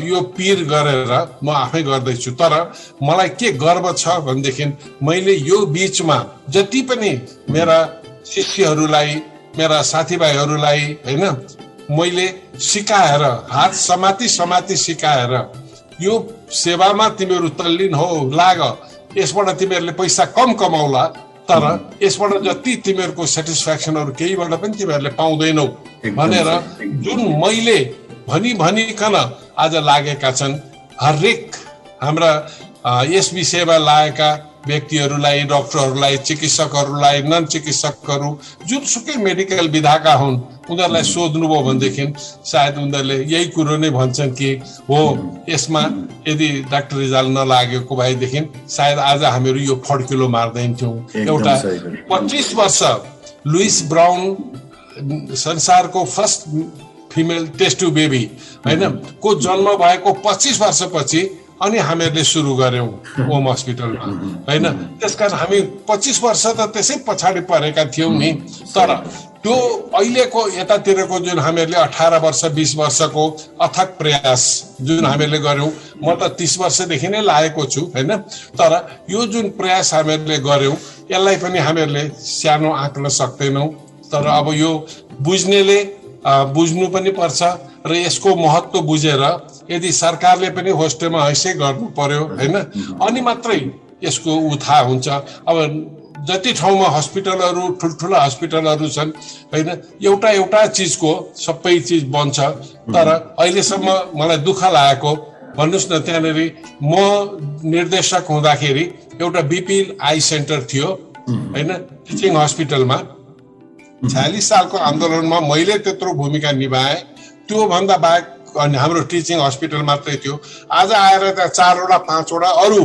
Speaker 5: यो पीर गरेर म आफै गर्दैछु। तर मलाई के गर्व छ भनेदेखि मैले यो बीचमा जति पनि मेरा शिष्यहरूलाई, मेरा साथीभाइहरूलाई होइन, मैले सिकाएर, हात समाती सिकाएर यो सेवामा तिमीहरू तल्लीन हो, लाग, यसबाट तिमीहरूले पैसा कम कमाउला, तर यसबाट जति तिमीहरूको सेटिस्फ्याक्सनहरू केहीबाट पनि तिमीहरूले पाउँदैनौ भनेर जुन मैले भनिकन आज लागेका छन्। हरेक हाम्रा यस विषयमा लागेका व्यक्तिहरूलाई, डाक्टरहरूलाई, चिकित्सकहरूलाई, नन चिकित्सकहरू जुनसुकै मेडिकल विधाका हुन् उनीहरूलाई सोध्नुभयो भनेदेखि सायद उनीहरूले यही कुरो नै भन्छन् कि हो यसमा यदि डाक्टर रिजाल्ट नलागेको भएदेखि सायद आज हामीहरू यो फड्किलो मार्दैनथ्यौँ। एउटा 25 वर्ष लुइस ब्राउन संसारको first female test tube baby होइन को जन्म भएको 25 वर्षपछि अनि हामीहरूले सुरु गर्यौँ ओम हस्पिटलमा होइन। त्यसकारण हामी 25 वर्ष त त्यसै पछाडि परेका थियौँ नि। तर त्यो अहिलेको यतातिरको जुन हामीहरूले 18 वर्ष 20 वर्षको अथक प्रयास जुन हामीहरूले गर्यौँ, म त 30 वर्षदेखि नै लागेको छु होइन। तर यो जुन प्रयास हामीहरूले गर्यौँ यसलाई पनि हामीहरूले सानो आँक्न सक्दैनौँ। तर अब यो बुझ्नेले बुझ्नु पनि पर्छ र यसको महत्त्व बुझेर यदि सरकारले पनि होस्टेलमा हैसै गर्नु पर्यो होइन अनि मात्रै यसको थाहा हुन्छ। अब जति ठाउँमा हस्पिटलहरू ठुल्ठुला हस्पिटलहरू छन् होइन एउटा चिजको सबै चिज बन्छ। तर अहिलेसम्म मलाई दुःख लागेको भन्नुहोस् न, त्यहाँनिर म निर्देशक हुँदाखेरि एउटा बिपी आई सेन्टर थियो होइन टिचिङ हस्पिटलमा। 46 सालको आन्दोलनमा मैले त्यत्रो भूमिका निभाएँ। त्योभन्दा बाहेक अनि हाम्रो टिचिङ हस्पिटल मात्रै थियो। आज आएर त्यहाँ 4वटा 5वटा अरू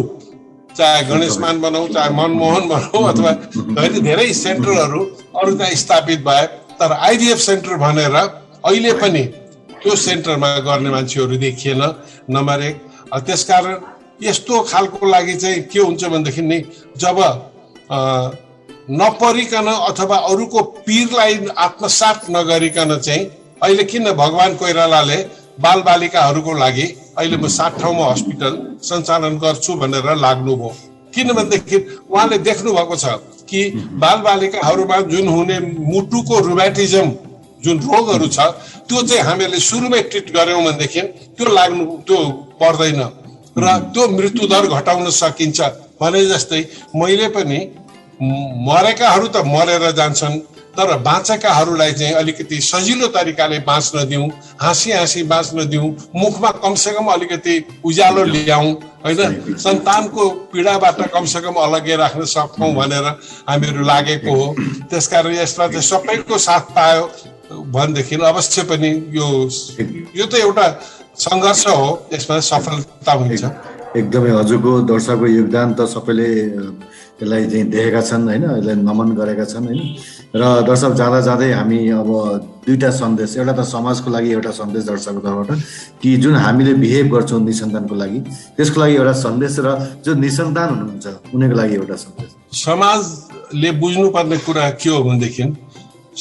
Speaker 5: चाहे गणेशमान बनाऊ चाहे मनमोहन बनाऊ अथवा धेरै सेन्टरहरू अरू त्यहाँ स्थापित भए। तर आइडिएफ सेन्टर भनेर अहिले पनि त्यो सेन्टरमा गर्ने मान्छेहरू देखिएन नम्बर 1। त्यसकारण यस्तो खालको लागि चाहिँ के हुन्छ भनेदेखि नि जब नपरिकन अथवा अरूको पीरलाई आत्मसात नगरिकन चाहिँ अहिले किन भगवान कोइरालाले बालबालिकाहरूको लागि अहिले म 60 ठाउँमा हस्पिटल सञ्चालन गर्छु भनेर लाग्नुभयो। किनभनेदेखि उहाँले देख्नु भएको छ कि बालबालिकाहरूमा जुन हुने मुटुको रुमेटिजम जुन रोगहरू छ त्यो चाहिँ हामीले सुरुमै ट्रिट गर्यौँ भनेदेखि त्यो पर्दैन र त्यो मृत्युदर घटाउन सकिन्छ। भने जस्तै मैले पनि मरेकाहरू त मरेर जान्छन् तर बाँचेकाहरूलाई चाहिँ अलिकति सजिलो तरिकाले बाँच्न दिउँ, हाँसी हाँसी बाँच्न दिउँ, मुखमा कमसेकम अलिकति उज्यालो ल्याउँ होइन, सन्तानको पीडाबाट कमसेकम अलग्गै राख्न सकौँ भनेर हामीहरू लागेको हो। त्यसकारण यसलाई चाहिँ सबैको साथ पायो भनेदेखि अवश्य पनि यो त एउटा सङ्घर्ष हो, यसमा सफलता हुन्छ।
Speaker 4: एकदमै हजुरको दर्शकको योगदान त सबैले यसलाई चाहिँ देखेका छन् होइन, यसलाई नमन गरेका छन् होइन। र दर्शक जाँदा जाँदै हामी अब दुईटा सन्देश, एउटा त समाजको लागि एउटा सन्देश दर्शकको तर्फबाट कि जुन हामीले बिहेभ गर्छौँ निसन्तानको लागि त्यसको लागि एउटा सन्देश र जो निसन्तान हुनुहुन्छ उनीहरूको लागि एउटा सन्देश।
Speaker 5: समाजले बुझ्नुपर्ने कुरा के हो भनेदेखि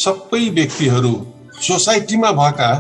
Speaker 5: सबै व्यक्तिहरू सोसाइटीमा भएका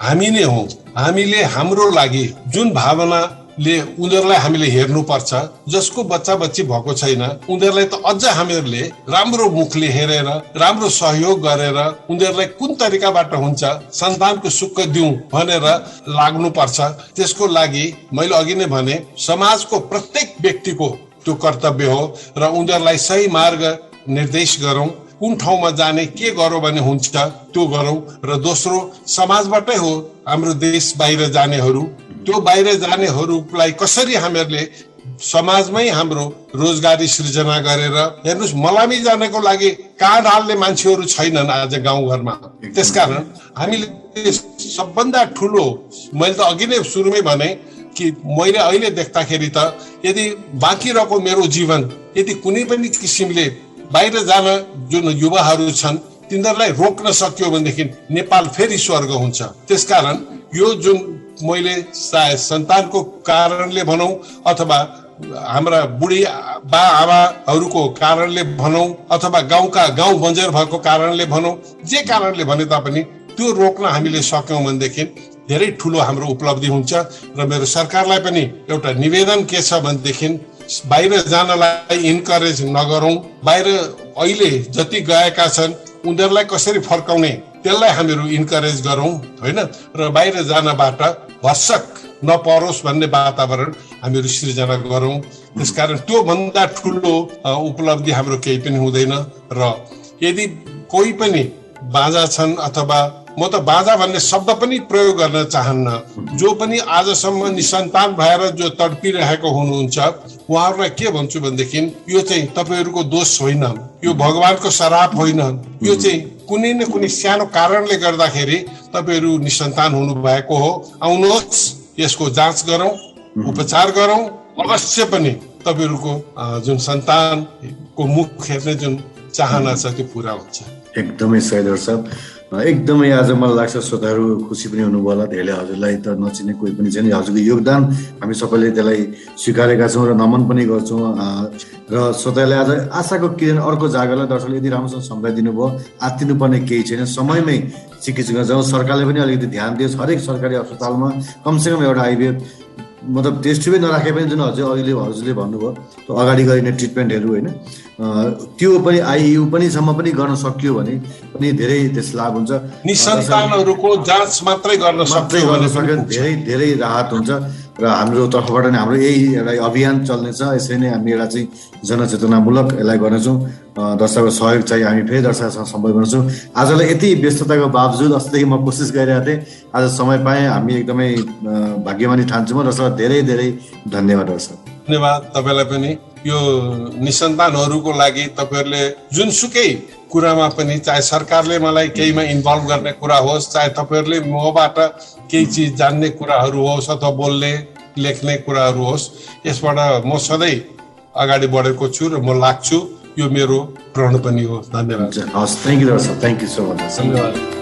Speaker 5: हामी नै हौँ। हामीले हाम्रो लागि जुन भावनाले उनीहरूलाई हामीले हेर्नुपर्छ, जसको बच्चा बच्ची भएको छैन उनीहरूलाई त अझ हामीहरूले राम्रो मुखले हेरेर राम्रो सहयोग गरेर उनीहरूलाई कुन तरिकाबाट हुन्छ सन्तानको सुख दिउँ भनेर लाग्नुपर्छ। त्यसको लागि मैले अघि नै भने समाजको प्रत्येक व्यक्तिको त्यो कर्तव्य हो र उनीहरूलाई सही मार्ग निर्देश गरौँ, कुन ठाउँमा जाने के गरौँ भने हुन्छ त्यो गरौँ। र दोस्रो समाजबाटै हो हाम्रो देश बाहिर जानेहरू, त्यो बाहिर जानेहरूलाई कसरी हामीहरूले समाजमै हाम्रो रोजगारी सृजना गरेर हेर्नुहोस्, मलामी जानको लागि कार्ड हाल्ने मान्छेहरू छैनन् आज गाउँघरमा। त्यसकारण हामीले सबभन्दा ठुलो, मैले त अघि नै सुरुमै भने कि मैले अहिले देख्दाखेरि त यदि बाँकी रहेको मेरो जीवन यदि कुनै पनि किसिमले बाहिर जान जुन युवाहरू छन् तिनीहरूलाई रोक्न सक्यो भनेदेखि नेपाल फेरि स्वर्ग हुन्छ। त्यसकारण यो जुन मैले सन्तानको कारणले भनौँ अथवा हाम्रा बुढी बा आमाहरूको कारणले भनौँ अथवा गाउँ बन्जर भएको कारणले भनौँ, जे कारणले भने तापनि त्यो रोक्न हामीले सक्यौँ भनेदेखि धेरै ठुलो हाम्रो उपलब्धि हुन्छ। र मेरो सरकारलाई पनि एउटा निवेदन के छ भनेदेखि बाहिर जानलाई इन्करेज नगरौँ, बाहिर अहिले जति गएका छन् उनीहरूलाई कसरी फर्काउने त्यसलाई हामीहरू इन्करेज गरौँ होइन। र बाहिर जानबाट भर्सक नपरोस् भन्ने वातावरण हामीहरू सृजना गरौँ। त्यसकारण त्योभन्दा ठुलो उपलब्धि हाम्रो केही पनि हुँदैन। र यदि कोही पनि बाँझा छन् अथवा म त बाजा भन्ने शब्द पनि प्रयोग गर्न चाहन्न। जो पनि आजसम्म निसन्तान भएर जो तडपिरहेको हुनुहुन्छ उहाँहरूलाई के भन्छु भनेदेखि यो चाहिँ तपाईँहरूको दोष होइन, यो भगवानको श्राप होइन, यो चाहिँ कुनै न कुनै सानो कारणले गर्दाखेरि तपाईँहरू निसन्तान हुनु भएको हो। आउनुहोस्, यसको जाँच गरौँ, उपचार गरौँ, अवश्य पनि तपाईँहरूको जुन सन्तानको मुख हेर्ने जुन चाहना छ त्यो पुरा हुन्छ।
Speaker 4: एकदमै सही डाक्टर साहब, एकदमै आज मलाई लाग्छ श्रोताहरू खुसी पनि हुनुभयो होला। धेरैले हजुरलाई त नचिने कोही पनि छैन, हजुरको योगदान हामी सबैले त्यसलाई स्वीकारेका छौँ र नमन पनि गर्छौँ। र श्रोताले आज आशाको किरण अर्को जागरलाई दर्शकले यदि राम्रोसँग सम्झाइदिनु भयो, आत्तिनुपर्ने केही छैन, समयमै चिकित्सा जाउँ। सरकारले पनि अलिकति ध्यान दियोस्, हरेक सरकारी अस्पतालमा कमसेकम एउटा आइभीएफ मतलब टेस्ट ट्युबै नराखे पनि जुन हजुरले भन्नुभयो त्यो अगाडि गरिने ट्रिटमेन्टहरू होइन, त्यो पनि आइयु पनि सम्म पनि गर्न सकियो भने पनि धेरै त्यस लाभ हुन्छ।
Speaker 5: निसन्तानहरूको जाँच मात्रै गर्न सक्यो
Speaker 4: धेरै धेरै राहत हुन्छ। र हाम्रो तर्फबाट नै हाम्रो यही एउटा अभियान चल्नेछ। यसरी नै हामी एउटा चाहिँ जनचेतनामूलक यसलाई गर्नेछौँ। दर्शकको सहयोग चाहिँ हामी फेरि दर्शकसँग सम्पर्क गर्छौँ। आजलाई यति व्यस्तताको बावजुद अस्तिदेखि म कोसिस गरिरहेको थिएँ, आज समय पाएँ, हामी एकदमै भाग्यमानी ठान्छौँ। दर्शक धेरै धेरै धन्यवाद दर्शक।
Speaker 5: धन्यवाद तपाईँलाई पनि। यो निसन्तानहरूको लागि तपाईँहरूले जुनसुकै कुरामा पनि, चाहे सरकारले मलाई केहीमा इन्भल्भ गर्ने कुरा होस्, चाहे तपाईँहरूले मबाट केही चिज जान्ने कुराहरू होस् अथवा बोल्ने लेख्ने कुराहरू होस्, यसबाट म सधैँ अगाडि बढेको छु र म लाग्छु। यो मेरो प्रण पनि हो। धन्यवाद।
Speaker 4: हस्, थ्याङ्क यू दर्शक, थ्याङ्क यू सो मच।
Speaker 5: धन्यवाद।